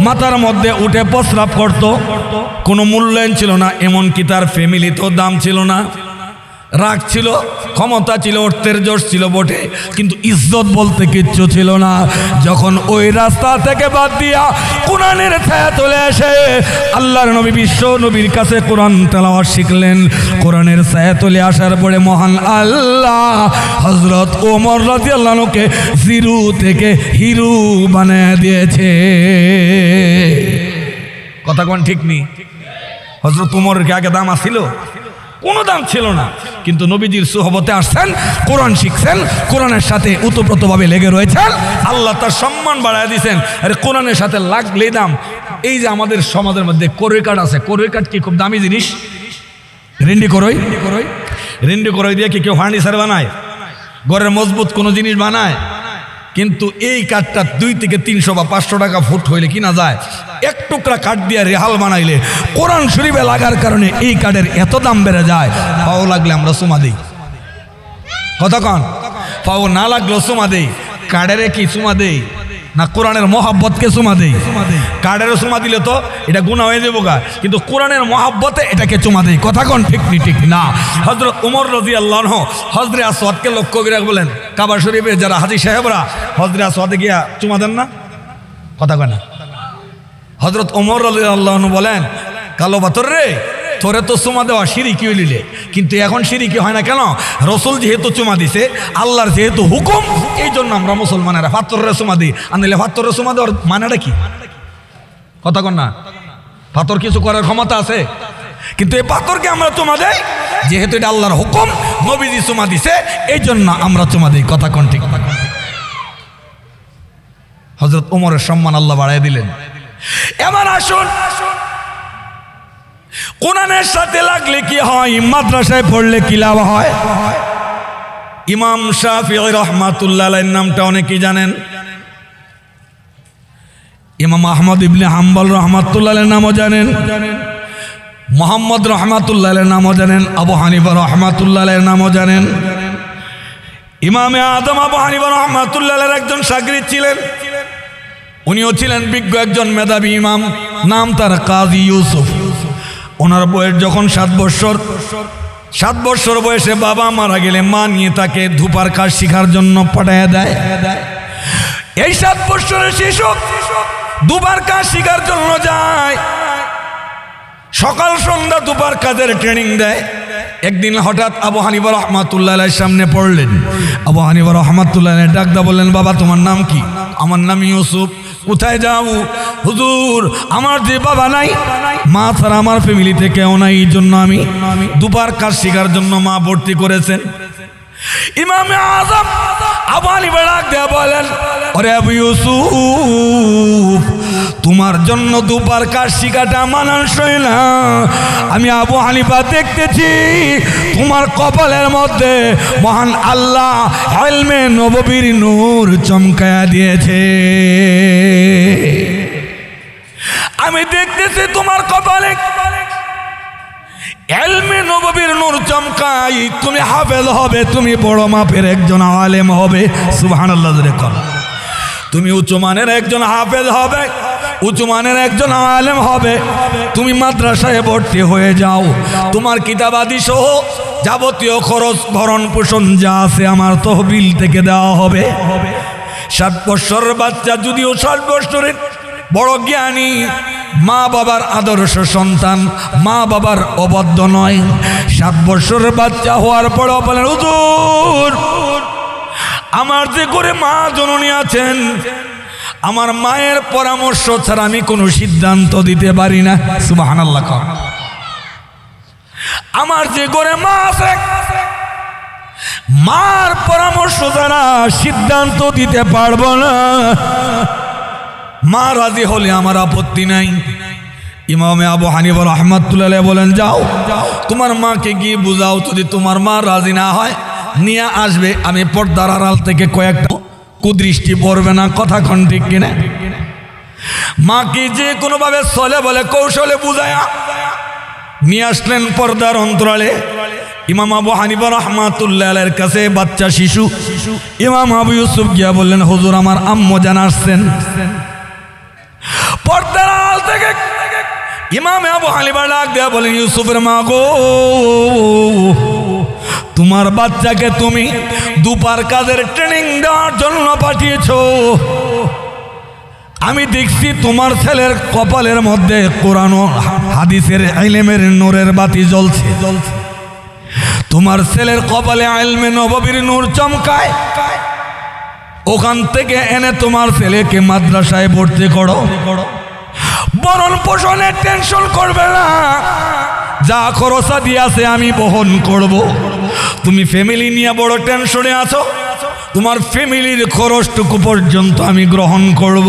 মাথার মধ্যে উঠে প্রস্রাব করত, কোনো মূল্যায়ন ছিল না, এমনকি তার ফ্যামিলিতেও দাম ছিল না। রাগ ছিল, ক্ষমতা ছিল, অর্থের জোর ছিল বটে, কিন্তু ইজ্জত বলতে কিচ্ছু ছিল না। যখন ওই রাস্তা থেকে বাদ দিয়া কোরআনের ছায়া চলে আসে, আল্লাহর নবী বিশ্ব নবীর কাছে কোরআন তেলাওয়াত শিখলেন। কোরআনের ছায়া চলে আসার পরে মহান আল্লাহ হযরত ওমর রাদিয়াল্লাহু আনহুকে জিরো থেকে হিরো বানিয়ে দিয়েছে, কথা কোন ঠিক নেই? হযরত ওমরের কি আগে দাম আছিল? কোনো দাম ছিল না, কিন্তু নবীজির সুহবতে আসছেন, কোরআন শিখছেন, কোরআনের সাথে ওতপ্রোতভাবে লেগে রয়েছেন, আল্লাহ তার সম্মান বাড়ায় দিয়েছেন। আরে কোরআনের সাথে লাগলেই দাম। এই যে আমাদের সমাজের মধ্যে করই কাঠ আছে, করই কাঠ কি খুব দামি জিনিস? রিন্ডি করই দিয়ে কি কেউ ফার্নিচার বানায়, ঘরের মজবুত কোনো জিনিস বানায়? কিন্তু এই কাঠটা 2 থেকে 300 বা 500 টাকা ফুট হইলে কিনা যায়। এক টুকরা কাঠ দিয়ে রেহাল বানাইলে কোরআন শরীফে লাগার কারণে এই কাঠের এত দাম বেড়ে যায়। পাও লাগলে আমরা চুমা দিই, কথা কন, পাও না লাগলেও চুমা দেই। কাঠের কি চুমা দেই না কোরআনের মহাব্বতকে চুমা দেই? কাঠের চুমা দিলে তো এটা গুনাহ হয়ে যাবো গা, কিন্তু কোরআনের মহাব্বতে এটাকে চুমা দেই, কথা কন ঠিক নি ঠিক না? হযরত ওমর রাদিয়াল্লাহু আনহু হযরত আসওয়াদকে লক্ষ্য করে বলেন, কাবা শরীফে যারা হাজী সাহেবরা হযরত আসওয়াদে গিয়া চুমা দেন না, কথা কয় না? হযরত ওমর রাদিয়াল্লাহু আনহু বলেন, কালো পাথর রে, তোরে তো চুমা দেওয়া শিরকি হইলিলে, কিন্তু এখন শিরকি হয় না কেন? রসুল যেহেতু চুমা দিছে, আল্লাহর যেহেতু হুকুম, এই জন্য আমরা মুসলমানেরা পাথরের চুমা দিই। আনলে পাথরের চুমা দেওয়ার মানেটা কি, কথা কন না? পাথর কিছু করার ক্ষমতা আছে, কিন্তু এই পাথরকে আমরা চুমা দেই যেহেতু এটা আল্লাহর হুকুম, নবীজি চুমা দিছে, এই জন্য আমরা চুমা দিই, কথা কন ঠিক? হযরত ওমরের সম্মান আল্লাহ বাড়ায় দিলেন। এবার আসুন, কোরআনের সাথে লাগলে কি হয়, মাদ্রাসায় পড়লে কি লাভ হয়? ইমাম শাফিঈ রাহমাতুল্লাহ আলাইহির নামটা অনেকেই জানেন, ইমাম আহমদ ইবনে হাম্বল রাহমাতুল্লাহ আলাইহির নামও জানেন, মুহাম্মদ রাহমাতুল্লাহ আলাইহির নামও জানেন, আবু হানিফা রাহমাতুল্লাহ আলাইহির নামও জানেন। ইমামে আদম আবু হানিফা রাহমাতুল্লাহ আলাইহির একজন শাগরিদ ছিলেন, উনিও ছিলেন বিজ্ঞ একজন মেধাবী ইমাম, নাম তার কাজী ইউসুফ। ওনার বয়স যখন 7 বছর বয়সে বাবা মারা গেলে মা নিয়ে তাকে ধূপার কাজ শেখার জন্য পাঠায় দেয়। এই 7 বছরের শিশু ধূপার কাজ শেখার জন্য যায়, সকাল সন্ধ্যা ধূপার কাজের ট্রেনিং দেয়। একদিন হঠাৎ আবু হানিফা রাহমাতুল্লাহ আলাইহির সামনে পড়লেন। আবু হানিফা রাহমাতুল্লাহ আলাইহি ডাকদা বললেন, বাবা তোমার নাম কি? আমার নাম ইউসুফ। কোথায় যাও? হুজুর আমার যে বাবা নাই, মা ছাড়া আমার ফ্যামিলিতে কেউ নাই, এই জন্য আমি দুবার কাজ শেখার জন্য মা ভর্তি করেছেন। ইমামে আজম আবু হানিফা ডাক দিয়ে বলেন, ওরে আবু ইউসুফ, তোমার জন্য দুবার কাজ শেখাটা মানানসই না। আমি আবু হানিফা দেখতেছি তোমার কপালের মধ্যে মহান আল্লাহ ইলমে নববীর নূর চমকায়া দিয়েছে। আমি দেখতেছি তোমার কপালে ইলমে নববীর নূর চমকাই, তুমি হাফেজ হবে, তুমি বড় মাপের একজন আলেম হবে। সুবহানাল্লাহ জোরে কর। তুমি উচ্চ মানের একজন হাফেজ হবে, উঁচু মানের একজন আলেম হবে, তুমি মাদ্রাসায় ভর্তি হয়ে যাও, তোমার কিতাবাদি সহ যাবতীয় খরচ ভরণ পোষণ যা আছে আমার তহবিল থেকে দেওয়া হবে। 7 বছরের বাচ্চা, যদিও 7 বছরের বড় জ্ঞানী, মা বাবার আদর্শ সন্তান, মা বাবার অবাধ্য নয়। 7 বছরের বাচ্চা হওয়ার পর বলেন, হুজুর আমার যে করে মা জননী আছেন, আমার মায়ের পরামর্শ ছাড়া আমি কোনো সিদ্ধান্ত দিতে পারি না। সুবহানাল্লাহ। আমার যে করে মা আছে, মার পরামর্শ ছাড়া সিদ্ধান্ত দিতে পারবো না। মা রাজি হলে আমার আপত্তি নাই। ইমামে আবু হানিফা রাহমাতুল্লাহ আলাইহি বলেন, যাও তোমার মাকে গিয়ে বুঝাও, যদি তোমার মা রাজি না হয় নিয়ে আসবে, আমি পর্দার আড়াল থেকে কয়েকটা কুদৃষ্টি পড়বে না। কথা কোন ঠিক কিনা? মাকে যে কোনোভাবে চলে বলে কৌশলে বুঝায়া নিয়ে আসলেন পর্দার অন্তরালে। ইমাম আবু হানিফা রাহমাতুল্লাহ আলাইহির কাছে বাচ্চা শিশু ইমাম আবু ইউসুফ গিয়া বললেন, হুজুর আমার আম্মু জান আসছেন। পর্দার আড়াল থেকে ইমাম আবু হানিফা ডাক দেয়া বলেন, ইউসুফের মা গো, তোমার বাচ্চাকে তুমি দুপার কাজের ট্রেনিং দেওয়ার জন্য পাঠিয়েছো। আমি দেখছি তোমার ছেলের কপালের মধ্যে কোরআন ও হাদিসের ইলমের নূরের বাতি জ্বলছে। তোমার ছেলের কপালে ইলমে নববীর নূর চমকায়। ওখান থেকে এনে তোমার ছেলেকে মাদ্রাসায় ভর্তি করো। বরণ পোষণের টেনশন করবে না, যা খরচা দিয়েছে আমি বহন করব। তুমি ফ্যামিলি নিয়ে বড় টেনশনে আছো, তোমার ফ্যামিলির খরচটুকু পর্যন্ত আমি গ্রহণ করব।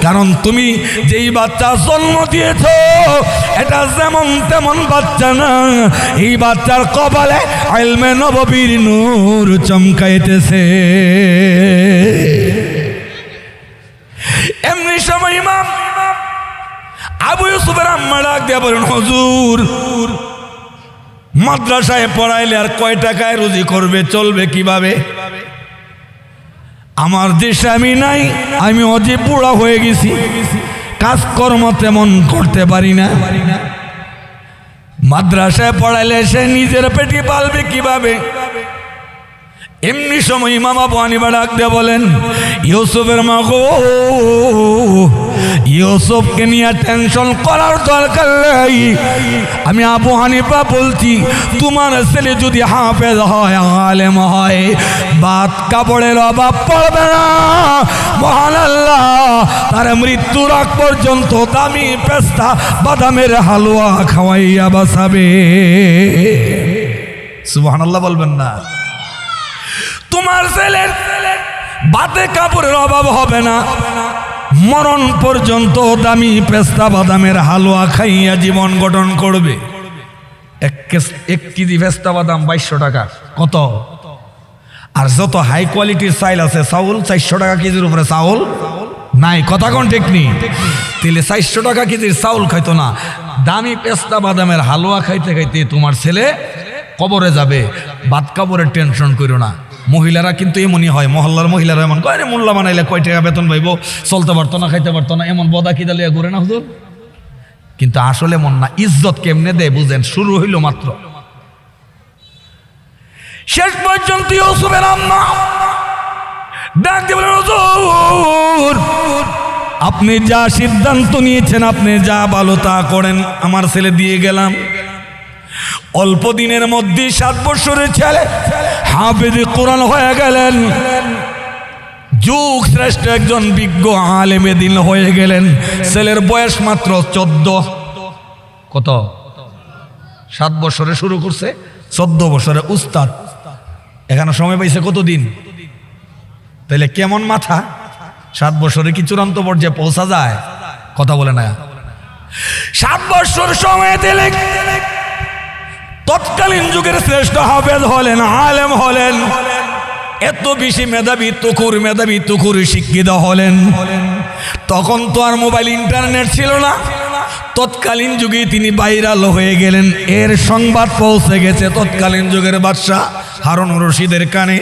কারণ তুমি যেই বাচ্চা জন্ম দিয়েছ এটা যেমন তেমন বাচ্চা না, এই বাচ্চার কপালে ইলমে নববীর নূর চমকাইতেছে। এমনি সময় ইমাম আবু ইউসুফের আম্মা ডাক দিয়া বলেন, হুজুর মাদ্রাসায় পড়াইলে আর কয় টাকায় রুজি করবে, চলবে কিভাবে? আমার দেশে আমি নাই, আমি অজে বুড়া হয়ে গেছি, কাজকর্ম তেমন করতে পারি না। মাদ্রাসায় পড়াইলে সে নিজের পেটে পালবে কিভাবে? এমনি সময় ইমাম আবু হানিফা ডাক দিয়ে বলেন, ইউসুফের মা গো, ইউসুফকে নিয়ে টেনশন করার দরকার নেই। আমি আবু হানিফা বলছি, তোমার ছেলে যদি হাফেজ হয়, আলেম হয়, ভাত কাপড়ের অভাব পড়বে না। মহান আল্লাহ তার মৃত্যুর আগ পর্যন্ত দামি পেস্তা বাদামের হালুয়া খাওয়াইয়া বাঁচাবে। সুবহানাল্লাহ বলবেন না? তোমার ছেলের ভাতে কাপড়ের অভাব হবে না, মরণ পর্যন্ত দামি পেস্তা বাদামের হালুয়া খাইয়া জীবন গঠন করবে। 1 কেজি পেস্তা বাদাম 2200 টাকা। কত? আর যত হাই কোয়ালিটির চাইল আছে, চাউল 400 টাকা কেজির উপরে চাউল নাই। কথা কোন ঠিক নেই? তাহলে 400 টাকা কেজির চাউল খাইতো না, দামি পেস্তা বাদামের হালুয়া খাইতে খাইতে তোমার ছেলে কবরে যাবে। ভাত কাপড়ের টেনশন করো না। মহিলারা কিন্তু এমনই হয়, মহল্লার মহিলারা এমন কয়, মোল্লা বানাইলে কয় টাকা বেতন পাইব, চলতে পারতো না, খাইতে পারতো না, এমন বদা কি দালিয়া ঘুরে না হুজুর। কিন্তু আসলে মন না, ইজ্জত কেমনে দেয় বুঝেন, শুরু হইল মাত্র। শেষ পর্যন্ত ইউসুফের আম্মা ডাক দিয়ে বলেন, হুজুর আপনি যা সিদ্ধান্ত নিয়েছেন, আপনি যা ভালো তা করেন, আমার ছেলে দিয়ে গেলাম। অল্প দিনের মধ্যে 7 বছরের ছেলে হাফেজ কোরআন হয়ে গেলেন, যুগ শ্রেষ্ঠ একজন বিজ্ঞ আলেমে দিন হয়ে গেলেন। ছেলের বয়স মাত্র 14। কত? 7 বছরে শুরু করছে, 14 বছরে উস্তাদ। এখানে সময় পাইছে কতদিন? তাইলে কেমন মাথা? 7 বছরে কি চূড়ান্ত পর্যায়ে পৌঁছা যায়? কথা বলে না। 7 বছর সময় দিলে তৎকালীন যুগের শ্রেষ্ঠ হাফেজ হলেন, আলেম হলেন, এত বেশি মেধাবী তুকুর শিক্ষিত হলেন। তখন তো আর মোবাইল ইন্টারনেট ছিল না, তৎকালীন যুগে তিনি ভাইরাল হয়ে গেলেন। এর সংবাদ পৌঁছে গেছে তৎকালীন যুগের বাদশাহ হারুনুর রশিদের কানে।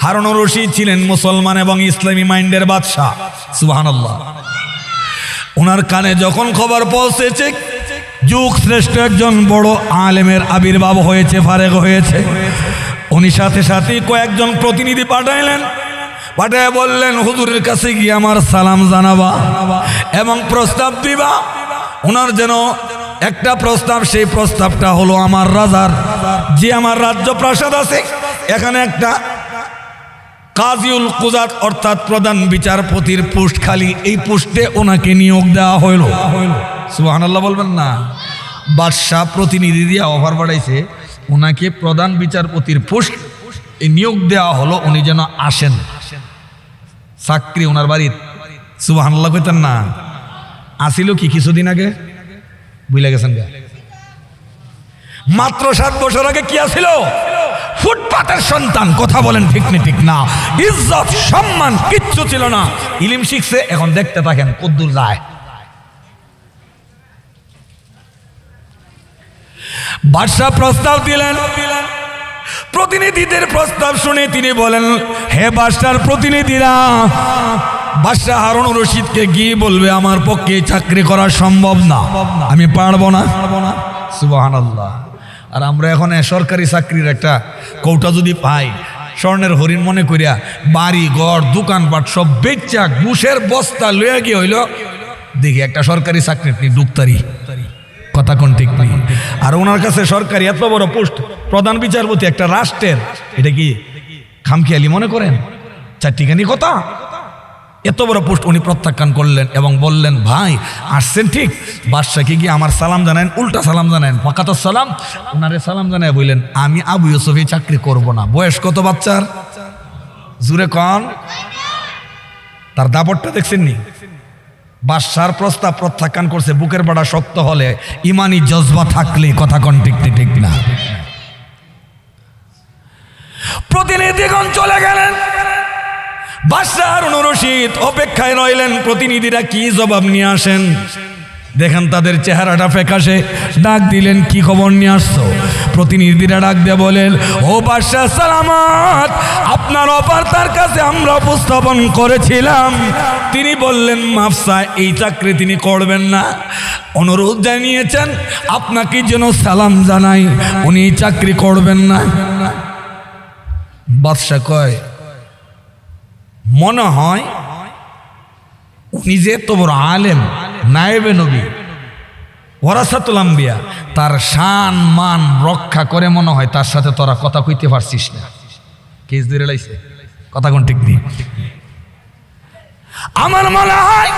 হারুনুর রশিদ ছিলেন মুসলমান এবং ইসলামী মাইন্ডের বাদশাহ। সুবহানাল্লাহ। ওনার কানে যখন খবর পৌঁছেছে যুগ শ্রেষ্ঠ একজন বড় আলেমের আবির্ভাব হয়েছে, ফারেগ হয়েছে, উনি সাথে সাথে কয়েকজন প্রতিনিধি পাঠাইলেন। পাঠায় বললেন, হুজুরের কাছে গিয়ে আমার সালাম জানাবা এবং প্রস্তাব দিবা। ওনার যেন একটা প্রস্তাব, সেই প্রস্তাবটা হলো আমার রাজার যে আমার রাজ্য প্রাসাদ আছে, এখানে একটা কাজীউল কুজাত অর্থাৎ প্রধান বিচারপতির পোস্ট খালি, এই পোস্টে ওনাকে নিয়োগ দেওয়া হইল। সুবহানাল্লাহ বলবেন না? বাদশাহ প্রতিনিধি দিয়ে অফার বাড়াইছে, ওনাকে প্রধান বিচারপতির পোস্ট এই নিয়োগ দেওয়া হলো, উনি যেন আসেন, চাকরি ওনার বাড়ির। সুবহানাল্লাহ কইতেন না? আসিল কি কিছুদিন আগে, বুঝলে গেছেন? মাত্র 7 বছর আগে কি আসিল? ফুটপাতের সন্তান। কথা বলেন ঠিক না? ঠিক না? ইজ্জত সম্মান কিচ্ছু ছিল না। ইলম শিখছে, এখন দেখতে থাকেন কদ্দুর যায়। বাদশাহ প্রস্তাব দিলেন, প্রতিনিধিদের প্রস্তাব শুনে তিনি বলেন, হে বাদশার প্রতিনিধিরা, বাদশাহ হারুন রশিদকে গিয়ে বলবে আমার পক্ষে চাকরি করা সম্ভব না, আমি পারবো না। সুবহানাল্লাহ। আর আমরা এখন সরকারি চাকরির একটা কৌটা যদি পাই, স্বর্ণের হরিণ মনে করিয়া বাড়ি ঘর দোকানপাট সব বেচা ঘুষের বস্তা লইয়া গিয়ে হইল, দেখি একটা সরকারি চাকরি আপনি ডুবতারি। কথা কোন ঠিক নেই? আর ওনার কাছে সরকারি এত বড় পোস্ট, প্রধান বিচারপতি একটা রাষ্ট্রের, এটা কি খামখেয়ালি মনে করেন? চারটিখানি কথা, এত বড় পোস্ট উনি প্রত্যাখ্যান করলেন এবং বললেন, ভাই আসছেন ঠিক, বাদশাকে গিয়ে আমার সালাম জানান, উল্টা সালাম জানান, ফাকাত সালাম। ওনারে সালাম জানায় বললেন, আমি আবু ইউসুফ এই চাকরি করব না। বয়স কত বাচ্চার? জুড়ে কন। তার দাপটটা দেখছেন নি? বাদশার প্রস্তাব প্রত্যাখ্যান করছে, বুকের বাড়া শক্ত হলে, ইমানি জজবা থাকলে। কথা কন ঠিক ঠিক না? প্রতিনিধিগণ চলে গেলেন, বাদশাহ হারুন রশিদ অপেক্ষায় রইলেন প্রতিনিধিরা কি জবাব নিয়ে আসেন। দেখেন তাদের চেহারাটা ফ্যাকাশে। ডাক দিলেন, কি খবর নিয়ে আসছো? প্রতিনিধিরা ডাক দিয়ে বলেন, ও বাদশাহ সালামত, আপনার অফার তার কাছে আমরা উপস্থাপন করেছিলাম, তিনি বললেন মাফসা এই চাকরি তিনি করবেন না, অনুরোধ জানিয়েছেন আপনাকে যেন সালাম জানাই, উনি এই চাকরি করবেন না। বাদশাহ কয়, মনে হয় উনি যে এত বড় আলেম, নায়েবে নবী, ওয়ারাসাতুল আম্বিয়া, তার শান মান রক্ষা করে মনে হয় তার সাথে তোরা কথা কইতে পারছিস না। কেস ধরে লাইছে। কথা কোন ঠিক নেই? আমার মনে হয়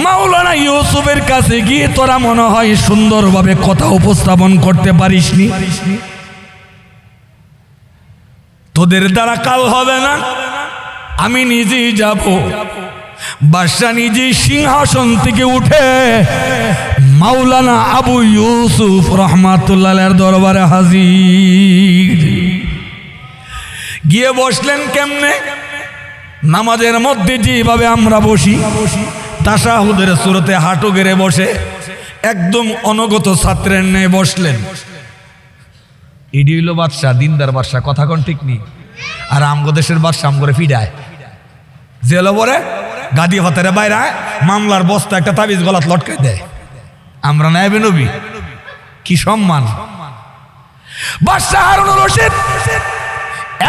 মাওলানা ইউসুফের কাছে গিয়ে তোরা মনে হয় সুন্দরভাবে কথা উপস্থাপন করতে পারিসনি, তোদের দ্বারা কাল হবে না, আমি নিজেই যাব। বাদশা নিজেই সিংহাসন থেকে উঠে মাওলানা আবু ইউসুফ রহমাতুল্লাহের দরবারে হাজির। গিয়ে বসলেন কেমনে? নামাজের মধ্যে যেভাবে আমরা বসি, তাশাহুদের সূরতে হাঁটু গেড়ে বসে একদম অনগত ছাত্রের ন্যায় বসলেন। এডি হইল বাদশাহ, দিনদার বাদশাহ। কথা কোন ঠিক নেই? আর আমগো দেশের বাদশাহ আম করে ফিডায়, জেল পরে গাদি হতারে বাইরে মামলার বস্তা একটা তাবিজ গলাত লটকাই দেয়। আমরা নায়েবে নবী, কি সম্মান! বাদশাহ হারুন রশিদ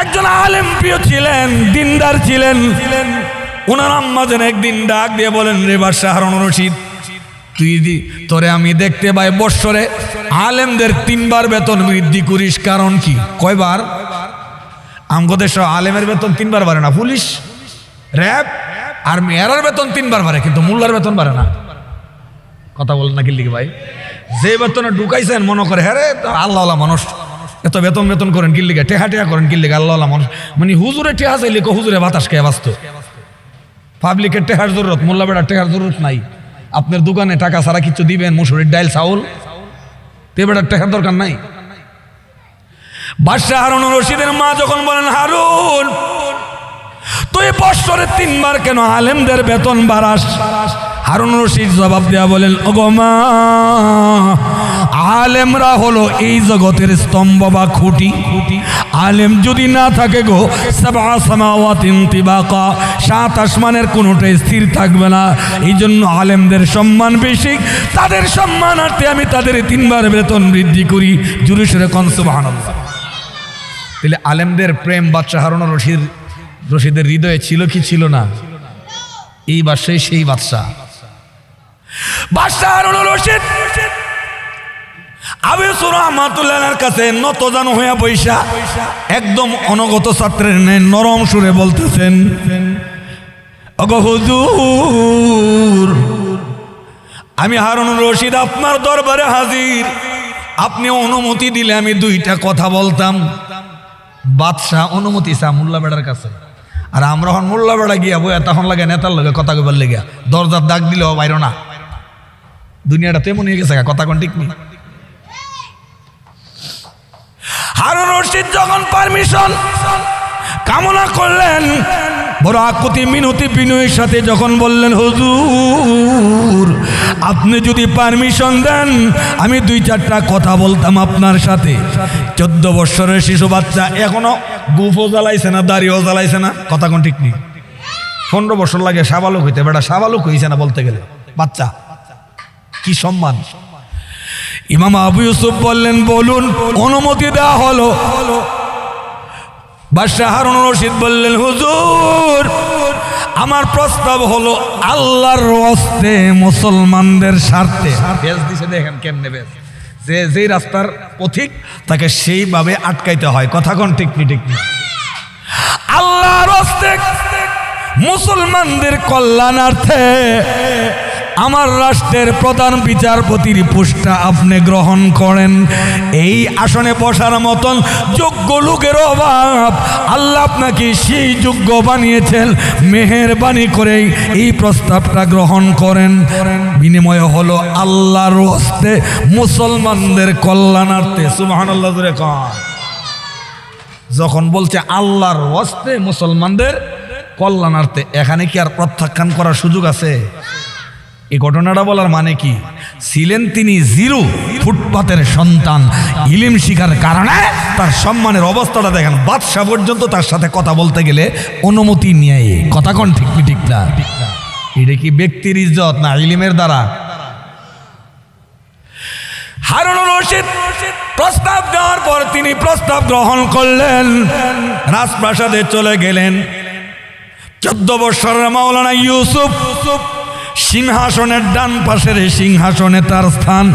একজন আলেম প্রিয় ছিলেন, দিনদার ছিলেন। ওনার আম্মা যেন একদিন ডাক দিয়ে বলেন, রে বাদশাহ হারুন রশিদ, তুই তোরে আমি দেখতে পাই বৎসরে আলেমদের 3 বার বেতন বৃদ্ধি করিস, কারণ কি? কয়বার? আমগো দেশ আলেমের বেতন 3 বার বাড়ে না, পুলিশ, র্যাব আর মেয়েরার বেতন 3 বার বাড়ে, কিন্তু মোল্লার বেতন বাড়ে না। কথা বলেন না কি লিখে ভাই? যে বেতনে ঢুকাইছেন মনে করে হ্যাঁ রে আল্লাহ মানুষ, এত বেতন করেন কি লিখে, টেহা করেন কি লিখে, আল্লাহ মানুষ। মানে হুজুরে টেহা চাইলে হুজুরে বাতাস খেয়ে বাঁচত। পাবলিকের টেহার জরুরত, মোল্লা বেড়ার টেহার জরুরত নাই। আপনার দোকানে টাকা ছাড়া কিছু দিবেন, মুসুরির ডাইল চাউল, তে বেড়ার টেহার দরকার নাই। বাদশাহ হারুন রশিদের মা যখন বলেন, হারুন তুই বৎসরে 3 বার কেন আলেমদের বেতন বাড়াস? হারুন রশিদ জবাব দেয়া বলেন, ওগো মা, আলেমরা হলো এই জগতের স্তম্ভ বা খুঁটি। আলেম যদি না থাকে গো, সাবআ সামাওয়াতিন তিবাকা, সাত আসমানের কোনোটাই স্থির থাকবে না। এই জন্য আলেমদের সম্মান বেশি, তাদের সম্মানার্থে আমি তাদের 3 বার বেতন বৃদ্ধি করি। জোরে সোরে কোন সুবহানাল্লাহ। তাহলে আলেমদের প্রেম বাদশাহ হারুন রশিদের হৃদয়ে ছিল কি ছিল না? এই বাদশাহ সেই বাদশাহ হারুন রশিদ আবু ইউসুফ রাহমাতুল্লাহর কাছে নতজানু হয়ে বৈশা একদম অনগত ছাত্রের ন্যায় নরম সুরে বলতেছেন, ওগো হুজুর, আমি হারুন রশিদ আপনার দরবারে হাজির। আপনি অনুমতি দিলে আমি 2টা কথা বলতাম। বাদশাহ অনুমতি চা মোল্লা বেড়ার কাছে, আর আমরা হন মোল্লা বেড়া গিয়া বইয়া তখন লাগে নেতার লগে কথা কইবার লেগে দরজার ডাক দিলেও বাইরো না। দুনিয়াটা তেমন হয়ে গেছে, কথা কোন ঠিক নেই। হারুন রশিদ যখন পারমিশন কামনা করলেন, বড় আকুতি মিনতি বিনয়ের সাথে যখন বললেন, হুজুর আপনি যদি পারমিশন দেন আমি 2-4টা কথা বলতাম আপনার সাথে। 14 বৎসরের শিশু বাচ্চা, এখনো গুফও জ্বালাইছে না, দাড়িও জ্বালাইছে না, কথা কোন ঠিক নেই। 15 বছর লাগে সাবালক হইতে, বেটা সাবালক হইছে না বলতে গেলে, বাচ্চা। কি সম্মান! ইমাম আবু ইউসুফ বললেন, বলুন। অনুমতি দেওয়া হলো। বাদশাহ হারুন রশিদ বললেন, হুজুর আমার প্রস্তাব হলো আল্লাহর ওয়াস্তে মুসলমানদের স্বার্থে। বেশ দিছে, দেখেন কেমনে বেশ, যে রাস্তার পথিক তাকে সেইভাবে আটকাইতে হয়। কথা কোন ঠিক নি? ঠিক নি। আল্লাহর ওয়াস্তে মুসলমানদের কল্যাণার্থে আমার রাষ্ট্রের প্রধান বিচারপতির পোস্টটা আপনি গ্রহণ করেন। এই আসনে বসার মতন যোগ্য লোকের অভাব, আল্লাহ আপনাকে সেই যোগ্য বানিয়েছেন। মেহেরবানি করে এই প্রস্তাবটা গ্রহণ করেন। বিনিময় হলো আল্লাহর হস্তে মুসলমানদের কল্যাণার্থে। সুবহানাল্লাহ জোরে কন। যখন বলছে আল্লাহর হস্তে মুসলমানদের কল্যাণার্থে, এখানে কি আর প্রত্যাখ্যান করার সুযোগ আছে? এই ঘটনাটা বলার মানে কি? ছিলেন তিনি 0 ফুটপাতের সন্তান, ইলম শিখার কারণে তার সম্মানের অবস্থাটা দেখেন। বাদশাহ পর্যন্ত তার সাথে কথা বলতে গেলে অনুমতি নিয়ে, কথা কোন ঠিক কি ঠিক না? এটা কি ব্যক্তির ইজ্জত না ইলমের দ্বারা? হারুন রশিদ প্রস্তাব দেওয়ার পর তিনি প্রস্তাব গ্রহণ করলেন, রাজপ্রাসাদে চলে গেলেন। 14 বৎসরের মাওলানা ইউসুফ সিংহাসনের ডান পাশের সিংহাসনে তার স্থান,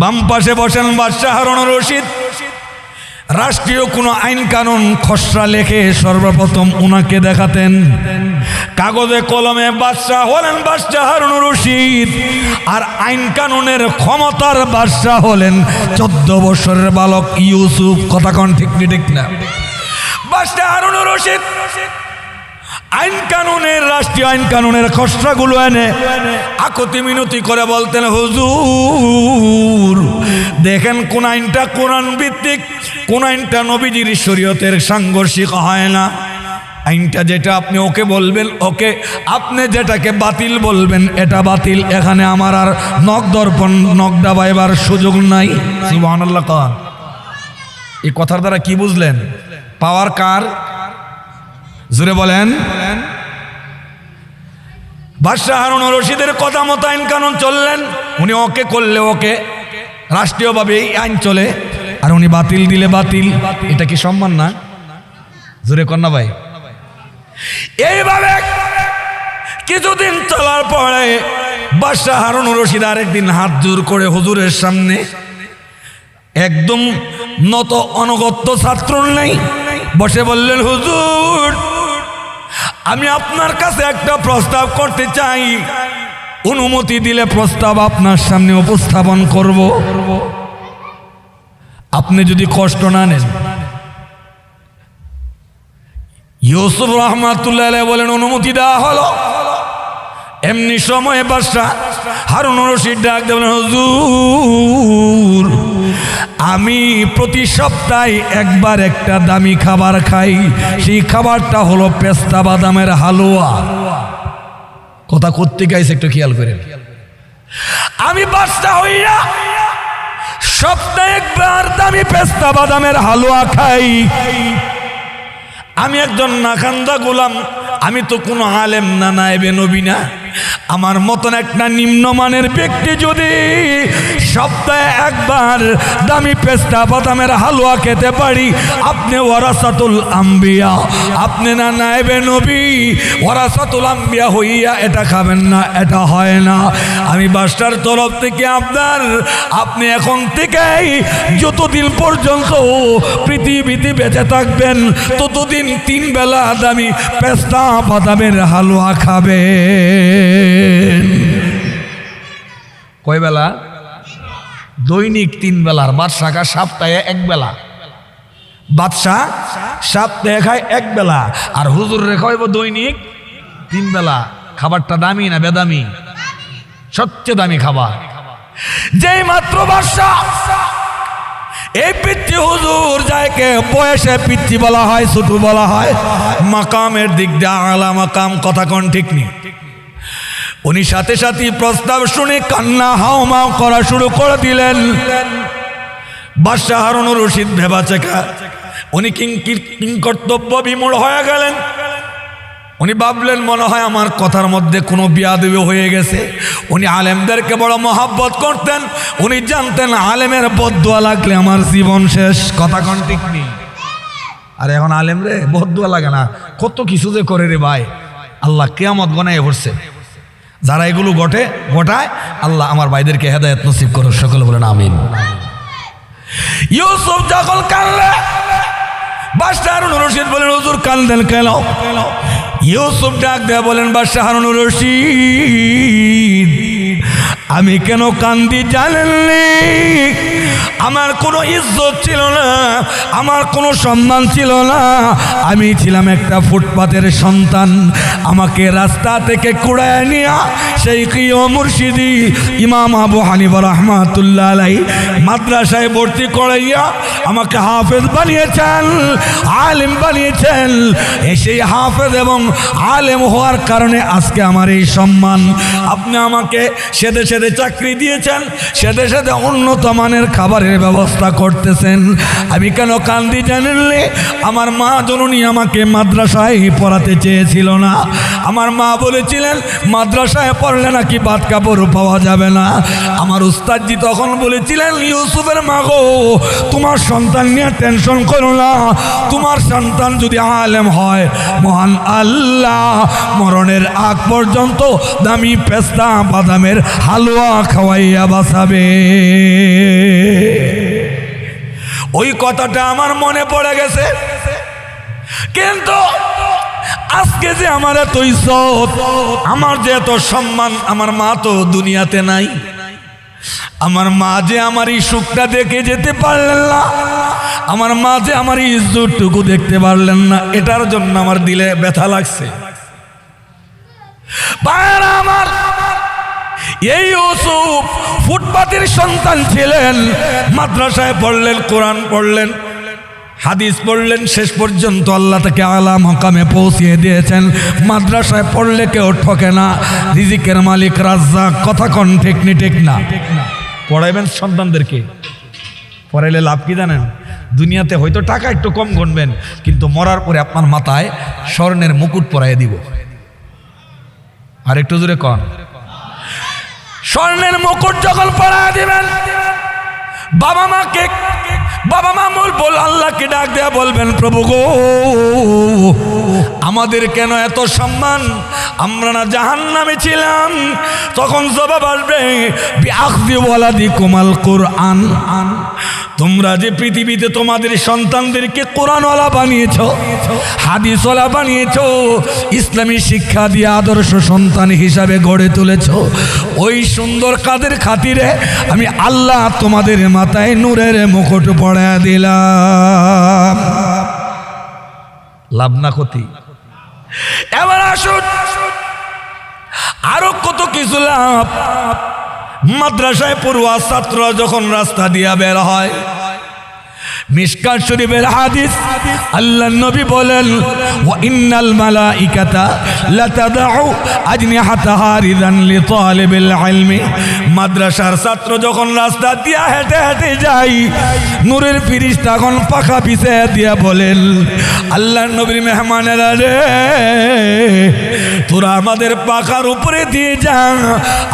বাম পাশে বসেন বাদশাহ হারুন রশিদ। রাষ্ট্রীয় কোনো আইন কানুন খসড়া লেখে সর্বপ্রথম উনাকে দেখাতেন। কাগজে কলমে বাদশাহ হলেন বাদশাহ হারুন রশিদ, আর আইন কানুনের ক্ষমতার বাদশাহ হলেন 14 বছরের বালক ইউসুফ। কথা কোন ঠিক ঠিক না? বাদশাহ হারুন রশিদ আইন কানুনের, রাষ্ট্রীয় আইন কানুনের খসড়াগুলো এনে আকুতি মিনতি করে বলতেন, হুজুর দেখেন কোন আইনটা কোরআন ভিত্তিক, কোন আইনটা নবীজির শরীয়তের সাংঘর্ষিক হয় না। আইনটা যেটা আপনি ওকে বলবেন ওকে, আপনি যেটাকে বাতিল বলবেন এটা বাতিল। এখানে আমার আর নখ দর্পণ নখ দাবাইবার সুযোগ নাই। সুবহানাল্লাহ। কান এই কথার দ্বারা কি বুঝলেন? পাওয়ার কার? জোরে বলেন। বাদশাহ হারুন রশিদের কথা মতো আইন কানুন চললেন। উনি ওকে করলে ওকে, রাষ্ট্রীয়ভাবে এই আইন চলে, আর উনি বাতিল দিলে বাতিল। এটা কি সম্মান না? জোরে কন্যা ভাই। এইভাবে কিছুদিন চলার পরে বাদশাহ হারুন রশিদ আরেকদিন হাত জোর করে হুজুরের সামনে, একদম নত অনগত্য ছাত্র নেই, বসে বললেন, হুজুর আমি আপনার কাছে একটা প্রস্তাব করতে চাই, অনুমতি দিলে প্রস্তাব আপনার সামনে উপস্থাপন করব, আপনি যদি কষ্ট না নেন। ইউসুফ রহমাতুল্লাহ আলাইহি বলেন, অনুমতি দেওয়া হলো। এমনি সময়ে বাদশাহ হারুন রশিদ ডাক দেন, হুজুর আমি প্রতি সপ্তাহে একবার একটা দামি খাবার খাই, সেই খাবারটা হলো পেস্তা বাদামের হালুয়া। কথা করতে গাইছে একটু খেয়াল করেন। আমি বাদশাহ হইয়া সপ্তাহে একবার দামি পেস্তা বাদামের হালুয়া খাই। আমি একজন নাখান্দা গোলাম, আমি তো কোনো আলেম না, নায়েবে নবী না। আমার মতন একটা নিম্নমানের ব্যক্তি যদি সপ্তাহে একবার দামি পেস্তা বাদামের হালুয়া খেতে পারি, আপনি ওয়ারাসাতুল আম্বিয়া, আপনি না নায়েবে নবী, ওয়ারাসাতুল আম্বিয়া হইয়া এটা খাবেন না, এটা হয় না। আমি বাদশার তরফ থেকে আপনি এখন থেকেই যতদিন পর্যন্ত পৃথিবীতে বেঁচে থাকবেন ততদিন 3 বেলা দামি পেস্তা বাদামের হালুয়া খাবে। কয় বেলা? দৈনিক 3 বেলার। বাদশাহ খা সপ্তাহে 1 বেলা, বাদশাহ সপ্তাহে খায় 1 বেলা, আর হুজুর রে খাইব দৈনিক 3 বেলা। খাবারটা দামি না বেদামি? সবচেয়ে দামি খাবার। যেই মাত্র বাদশাহ এই পিতৃ হুজুর যাকে বয়সে পিতৃ বলা হয়, ছোট বলা হয়, মাকামের দিক দিয়ে আলা মাকাম, কথা কোন ঠিক নেই। উনি সাথে সাথে প্রস্তাব শুনে কান্না হাওমাও করা শুরু করে দিলেন। বাদশাহ হারুনুর রশিদ ভেবাচেকা, উনি কিংকর্তব্য বিমূঢ় হয়ে গেলেন। উনি ভাবলেন মনে হয় আমার কথার মধ্যে কোনো বিয়াদবি হয়ে গেছে। উনি আলেমদেরকে বড় মহাব্বত করতেন। উনি জানতেন আলেমের বদদুয়া লাগলে আমার জীবন শেষ, কথা কোন ঠিক নেই। আর এখন আলেম রে বদদুয়া লাগে না, কত কিছু যে করে রে ভাই, আল্লাহ কিয়ামত গনায় পড়ছে। যারা এগুলো ঘটায়, আল্লাহ আমার ভাইদেরকে হেদায়েত নসিব করুক, সকলে বলেন আমিন। ইউসুফ যখন কানলে, বাদশাহ হারুনুর রশিদ বলেন হুজুর কান্দেন কেন? ইউসুফ ডাক দেয়া বলেন, বাদশাহ হারুনুর রশিদ আমি কেন কান্দি জানেননি? আমার কোনো ইজ্জত ছিল না, আমার কোনো সম্মান ছিল না। আমি ছিলাম একটা ফুটপাতের সন্তান। আমাকে রাস্তা থেকে কুড়ায় নিয়া সেই কিও মুর্শিদি ইমাম আবু হানিফা রাহমাতুল্লাহ আলাইহি মাদ্রাসায় ভর্তি করাইয়া আমাকে হাফেজ বানিয়েছেন, আলেম বানিয়েছেন। সেই হাফেজ এবং আলেম হওয়ার কারণে আজকে আমার এই সম্মান। আপনি আমাকে সেদে সেদে চাকরি দিয়েছেন, সেদে সেদে উন্নত মানের খাবারের ব্যবস্থা করতেছেন। আমি কেন কান্দি জানেনলে? আমার মা জননী আমাকে মাদ্রাসায় পড়াতে চেয়েছিল না। আমার মা বলেছিলেন মাদ্রাসায় পড়লে নাকি ভাত কাপড় পাওয়া যাবে না। আমার উস্তাদজি তখন বলেছিলেন, ইউসুফের মা গো, তোমার সন্তান নিয়ে টেনশন করো না, তোমার সন্তান যদি আলেম হয় মহান আল্লাহ মরণের আগ পর্যন্ত দামি পেস্তা বাদামের হালুয়া খাওয়াইয়া বাঁচাবে। ওই কথাটা আমার মনে পড়ে গেছে। কিন্তু আজকে যে আমার এত ইজ্জত, আমার যে এত সম্মান, আমার মা তো দুনিয়াতে নাই। আমার মা যে আমার এই সুখটা দেখে যেতে পারলেন না, আমার মা যে আমার এই ইজ্জতটুকু দেখতে পারলেন না, এটার জন্য আমার দিলে ব্যথা লাগছে। আমার এই ইউসুফ ফুটপাতের সন্তান ছিলেন, মাদ্রাসায় পড়লেন, কোরআন পড়লেন, হাদিস পড়লেন, শেষ পর্যন্ত আল্লাহ তাকে আলা মাকামে পৌঁছিয়ে দিয়েছেন। মাদ্রাসায় পড়লে কেউ ঠকে না, রিজিকের মালিক রাজ্জাক, কথা কোন ঠিক নি ঠিক না? পড়াইবেন সন্তানদেরকে, পড়াইলে লাভ কি জানেন? দুনিয়াতে হয়তো টাকা একটু কম গুনবেন, কিন্তু মরার পরে আপনার মাথায় স্বর্ণের মুকুট পরাইয়ে দিব। আর একটু জোরে কন, স্বর্ণের মুকুট যখন পরাইয়ে দিবেন, বাবা মা বল আল্লাহকে ডাক দেয়া বলবেন, প্রভু গো আমাদের কেন এত সম্মান? আমরা না জাহান্নামে ছিলাম? তখন জবাব আসবে, বিআখযি ওয়ালাদিকুমাল কুরআন, তোমরা যে পৃথিবীতে তোমাদের সন্তানদেরকে কোরআনওয়ালা বানিয়েছো, হাদিসওয়ালা বানিয়েছো, ইসলামী শিক্ষা দিয়ে আদর্শ সন্তান হিসাবে গড়ে তুলেছো, ওই সুন্দর কাদের খাতিরে আমি আল্লাহ তোমাদের মাথায় নূরের মুকুট পড়া দিলাম। লাভ না ক্ষতি? এবার আসুন আরো কত কিছু লাভ। মাদ্রাসায় পড়ুয়া ছাত্র যখন রাস্তা দিয়া বের হয়, মিশকাত শরীফের হাদিস, আল্লাহর নবী বলেন ওয়া ইন্নাল মালাইকাতা লাতাদউ আজনিহাতাহা রিদান লিতালিবিল ইলমি। মাদ্রাসার ছাত্র যখন রাস্তা দিয়ে হেঁটে হেঁটে যায়, নূরের ফেরেশতা তখন পাখা পিছিয়ে দিয়ে বলেন, আল্লাহর নবীর মেহমানেরা রে, তোরা আমাদের পাখার উপরে দিয়ে যা,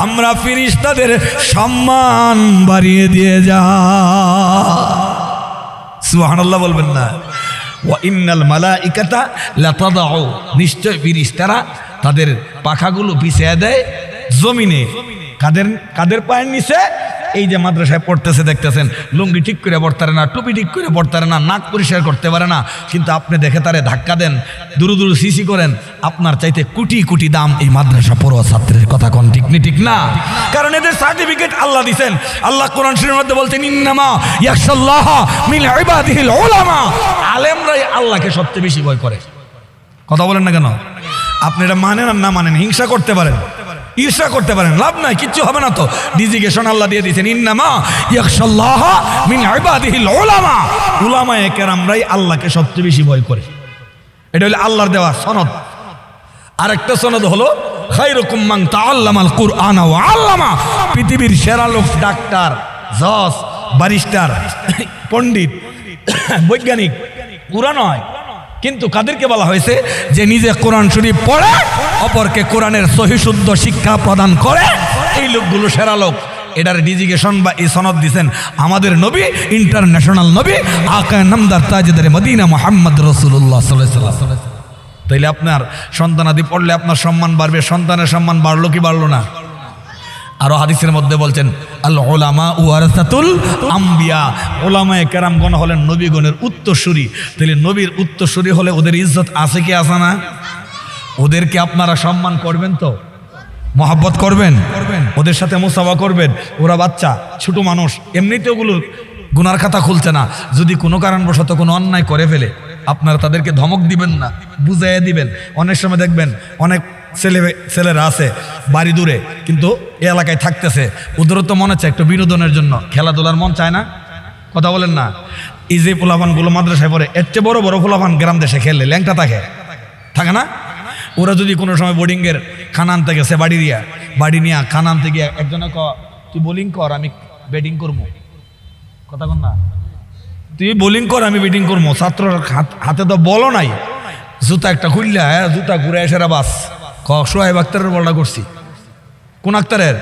আমরা ফেরেশতাদের সম্মান বাড়িয়ে দিয়ে যা। সুবহানাল্লাহ বলবেন না? ওয়া ইন্নাল মালাইকাতা লাতাদউ, নিশ্চয় ফেরেশতারা তাদের পাখাগুলো বিছিয়ে দেয় জমিনে। কাদের পায়ের নিচে? এই যে মাদ্রাসায় পড়তেছে দেখতেছেন, লুঙ্গি ঠিক করে পড়তে পারে না, টুপি ঠিক করে পড়তে পারে না, নাক পরিষ্কার করতে পারে না, কিন্তু আপনি দেখে তারে ধাক্কা দেন, দুরু দুরু সিসি করেন, আপনার চাইতে কোটি কোটি দাম এই মাদ্রাসা পড়ুয়া ছাত্রের। কথা কোন ঠিক নি ঠিক না? কারণ এদের সার্টিফিকেট আল্লাহ দিবেন। আল্লাহ কোরআন শরীফের মধ্যে বলছেন, ইন্নামা ইয়াখশাল্লাহ মিন ইবাদিহিল উলামা। আলেমরাই আল্লাহকে সবচেয়ে বেশি ভয় করে। কথা বলেন না কেন? আপনি এটা মানেন আর না মানেন, হিংসা করতে পারেন, ঈর্ষা করতে পারেন, লাভ নাই, কিচ্ছু হবে না তো। ডিজিগেশন আল্লাহ দিয়ে দিয়েছেন, ইন্নামা ইয়াখশাল্লাহ মিন ইবাদিহিল উলামা। উলামায়ে কেরামরাই আল্লাহকে সবচেয়ে বেশি ভয় করে। এটা হলো আল্লাহর দেওয়া সনদ। আরেকটা সনদ হলো খায়রুকুম মান তাআল্লামাল কুরআন ওয়া আল্লামা। পৃথিবীর সেরা লোক ডাক্তার, জজ, ব্যারিস্টার, পণ্ডিত, বৈজ্ঞানিক পুরা নয়, কিন্তু কাদেরকে বলা হয়েছে? যে নিজে কোরআন শরীফ পড়ে অপরকে কোরআনের সহি শুদ্ধ শিক্ষা প্রদান করে, এই লোকগুলো সেরা লোক। এটার ডিজিগেশন বা এই সনদ দিয়েছেন আমাদের নবী, ইন্টারন্যাশনাল নবী, আকা নামদার তাজদারে মদিনা মুহাম্মদ রাসূলুল্লাহ সাল্লাল্লাহু আলাইহি ওয়াসাল্লাম। তাইলে আপনার সন্তানাদি পড়লে আপনার সম্মান বাড়বে। সন্তানের সম্মান বাড়লো কি বাড়লো না? আরো হাদিসের মধ্যে বলছেন, আল উলামা ওয়ারাসাতুল আম্বিয়া। উলামায়ে কেরামগণ হলেন নবীগণের উত্তরসূরি। তাহলে নবীর উত্তরসূরি হলে ওদের ইজ্জত আছে কি আছে না? ওদেরকে আপনারা সম্মান করবেন তো, মহব্বত করবেন, ওদের সাথে মুসাফা করবেন। ওরা বাচ্চা, ছোট মানুষ, এমনিতে ওগুলোর গুনার খাতা খুলছে না। যদি কোনো কারণবশত কোনো অন্যায় করে ফেলে, আপনারা তাদেরকে ধমক দিবেন না, বুঝাইয়া দিবেন। অনেক সময় দেখবেন অনেক ছেলেরা আছে বাড়ি দূরে, কিন্তু এই এলাকায় থাকতেছে, ওদেরও তো মনে চায় একটু বিনোদনের জন্য, খেলাধুলার মন চায় না? কথা বলেন না? এই যে পোলাপানগুলো মাদ্রাসায় পড়ে, এর চেয়ে বড় বড় পোলাপান গ্রাম দেশে খেললে ল্যাংটা থাকে না? ওরা যদি কোনো সময় বোর্ডিংয়ের খানা আনতে গেছে, বাড়ি নিয়ে খানা আনতে গিয়ে একজনে তুই বোলিং কর, আমি ব্যাটিং করবো। কথা কন না? তুই বোলিং কর, আমি ব্যাটিং করবো। ছাত্রর হাতে তো বলও নাই, জুতা একটা খুললে জুতা ঘুরে এসে বাস সোহেব আক্তারের বলটা করছি। কোন আক্তারের?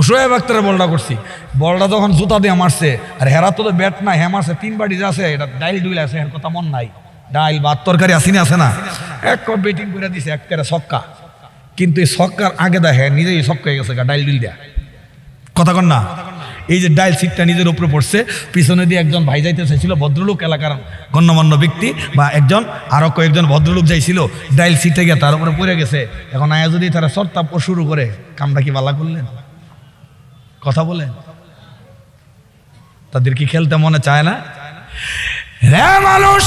সোহেব আক্তারের বলটা করছি। বলটা তখন জুতা দিয়ে মারছে, আর হেরা তো ব্যাট নাই, হ্যাঁ মারছে 3 বাড়ি আছে, এটা ডাইল ডুইল আছে, এর কথা মন নাই, ডাইল ভাত তরকারি আসিনি আছে না, এক কপ ব্যাটিং করে দিছে, একটা ছক্কা। কিন্তু এই ছক্কার আগে দেখে নিজেই ছক্কা হয়ে গেছে ডাইল ডুইল দেয়া। কথা কন না? এই যে ডাইল সিটটা নিজের উপরে পড়ছে, পিছনে দিয়ে একজন ভাই যাইতে চাইছিল, ভদ্রলোক, এলাকার গণ্যমান্য ব্যক্তি, বা একজন আরো কয়েকজন ভদ্রলোক যাইছিল, ডাইল সিটে গিয়ে তার উপরে পড়ে গেছে। এখন আয়া যদি তারা সরতাপ শুরু করে, কামটা কি বালা করলেন? কথা বলেন, তাদের কি খেলতে মনে চায় না? রে মানুষ,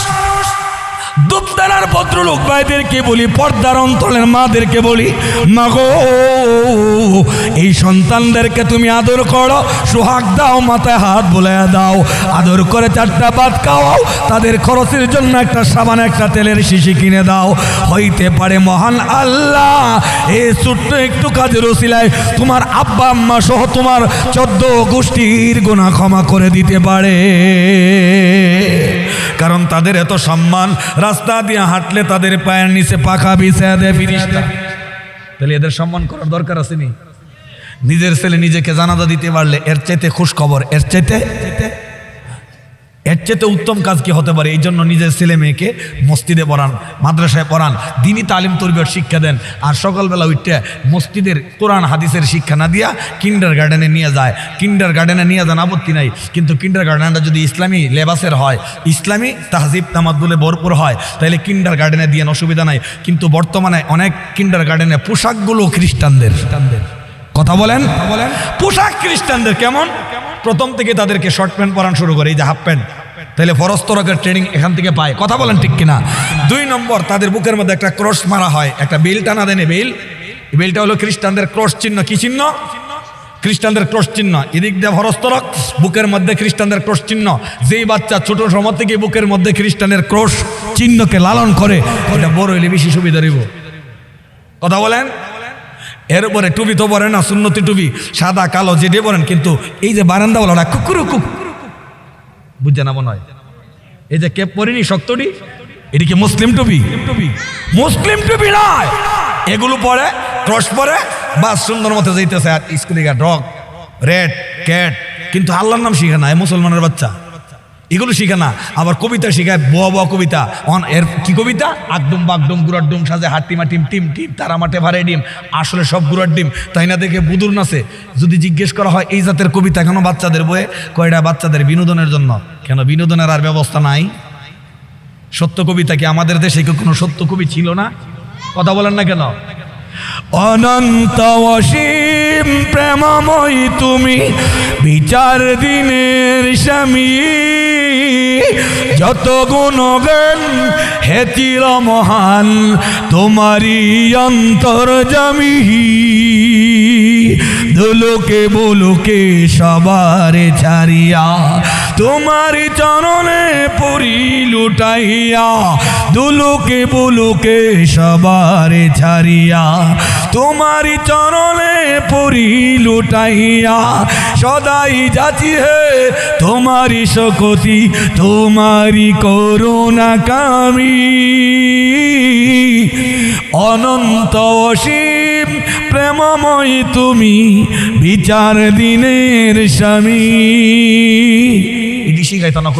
দুপদানার ভদ্রলোক ভাইদেরকে বলি, পর্দার অন্তরের মাদেরকে বলি, মাগো এই সন্তানদেরকে তুমি আদর করো, সোহাগ দাও, মাথায় হাত বুলাইয়া দাও, আদর করে 4টা ভাত খাওয়াও, তাদের খরচের জন্য একটা সাবান, একটা তেলের শিশি কিনে দাও। হইতে পারে মহান আল্লাহ এই ছোট্ট একটু কাজের ওসিলায় তোমার আব্বা আম্মা সহ তোমার 14 গোষ্ঠীর গুনাহ ক্ষমা করে দিতে পারে। কারণ তাদের এত সম্মান, রাস্তা দিয়ে হাঁটলে তাদের পায়ের নিচে পাখা বিছিয়ে দেয় ফেরেশতা। তাহলে এদের সম্মান করার দরকার আছে নি? নিজের ছেলে নিজেকে জানাজা দিতে পারলে এর চাইতে খুশ খবর, এর চাইতে উত্তম কাজ কি হতে পারে? এই জন্য নিজের ছেলে মেয়েকে মসজিদে পড়ান, মাদ্রাসায় পড়ান, দ্বীনি তালিম তরবিয়ত শিক্ষা দেন। আর সকালবেলা উঠতে মসজিদের কোরআন হাদিসের শিক্ষা না দিয়া কিন্ডার গার্ডেনে নিয়ে যায়। কিন্ডার গার্ডেনে নিয়ে যান, আপত্তি নাই, কিন্তু কিন্ডার গার্ডেনটা যদি ইসলামী লেবাসের হয়, ইসলামী তাহজিব তামাদ্দুলে ভরপুর হয়, তাহলে কিন্ডার গার্ডেনে দিয়ে অসুবিধা নাই। কিন্তু বর্তমানে অনেক কিন্ডার গার্ডেনে পোশাকগুলো খ্রিস্টানদের। কথা বলেন, পোশাক খ্রিস্টানদের কেমন? প্রথম থেকে তাদেরকে শর্ট প্যান্ট পরান শুরু করে, এই যে হাফ প্যান্ট, তাহলে ফরস্তরকের ট্রেনিং এখান থেকে পায়। কথা বলেন ঠিক কিনা? 2 নম্বর, তাদের বুকের মধ্যে একটা ক্রস মারা হয়, একটা বেল টানা দেনে বেল। বেলটা হলো খ্রিস্টানদের ক্রস চিহ্ন। কি চিহ্ন? খ্রিস্টানদের ক্রস চিহ্ন, এদিক দিয়ে হরস্তরক, বুকের মধ্যে খ্রিস্টানদের ক্রস চিহ্ন। যেই বাচ্চা ছোট সময় থেকে বুকের মধ্যে খ্রিস্টানের ক্রস চিহ্নকে লালন করে, এটা বড় হইলে বেশি সুবিধা রইব। কথা বলেন। এর উপরে টুপি তো পরে না, সুন্নতি টুপি, সাদা কালো যেটা বলেন, কিন্তু এই যে বারান্দাওয়ালারা কুকুরু বুঝছে না মনে হয়, এই যে কেপ পরিনি শক্তটি, এটি কি মুসলিম টুপি? মুসলিম টুপি নয়। এগুলো পরে ক্রস পরে বাস সুন্দর মতো যাইতেছে, আর স্কুলে ডগ রেড ক্যাট, কিন্তু আল্লাহর নাম শিখে না। মুসলমানের বাচ্চা এগুলো শিখে না। আবার কবিতা শিখায়, বয়া কবিতা। এর কি কবিতা? আকডুম বাগডুম গুড়ার ডুম সাজে হাট্টিমা টিম টিম টিম তারা মাঠে ভারে ডিম, আসলে সব গুড়ার ডিম, তাই না দেখে বুদুর নাচে। যদি জিজ্ঞেস করা হয় এই জাতের কবিতা কেন বাচ্চাদের বইয়ে, কয়টা বাচ্চাদের বিনোদনের জন্য। কেন বিনোদনের আর ব্যবস্থা নাই? সত্য কবিতা কি আমাদের দেশে কোনো সত্য কবি ছিল না? কথা বলেন না কেন? অনন্ত অসীম প্রেমময় তুমি, বিচার দিনের স্বামী, যত গুণগান হেতির মহান তোমারি অন্তর্যামী। দুলোকে বুলোকে সবার ছাড়িয়া, তোমার চরণে পরি লুটাইয়া। দুলোকে বুলোকে সবার ছাড়িয়া, তোমার চরণে পরি লুটাইয়া। সদাই যাচি হে তোমারি শকতি, তোমারি করুণা কামি। অনন্ত অসীম প্রেমময় তুমি, বিচার দিনের স্বামী। এটি শিখাইতো না।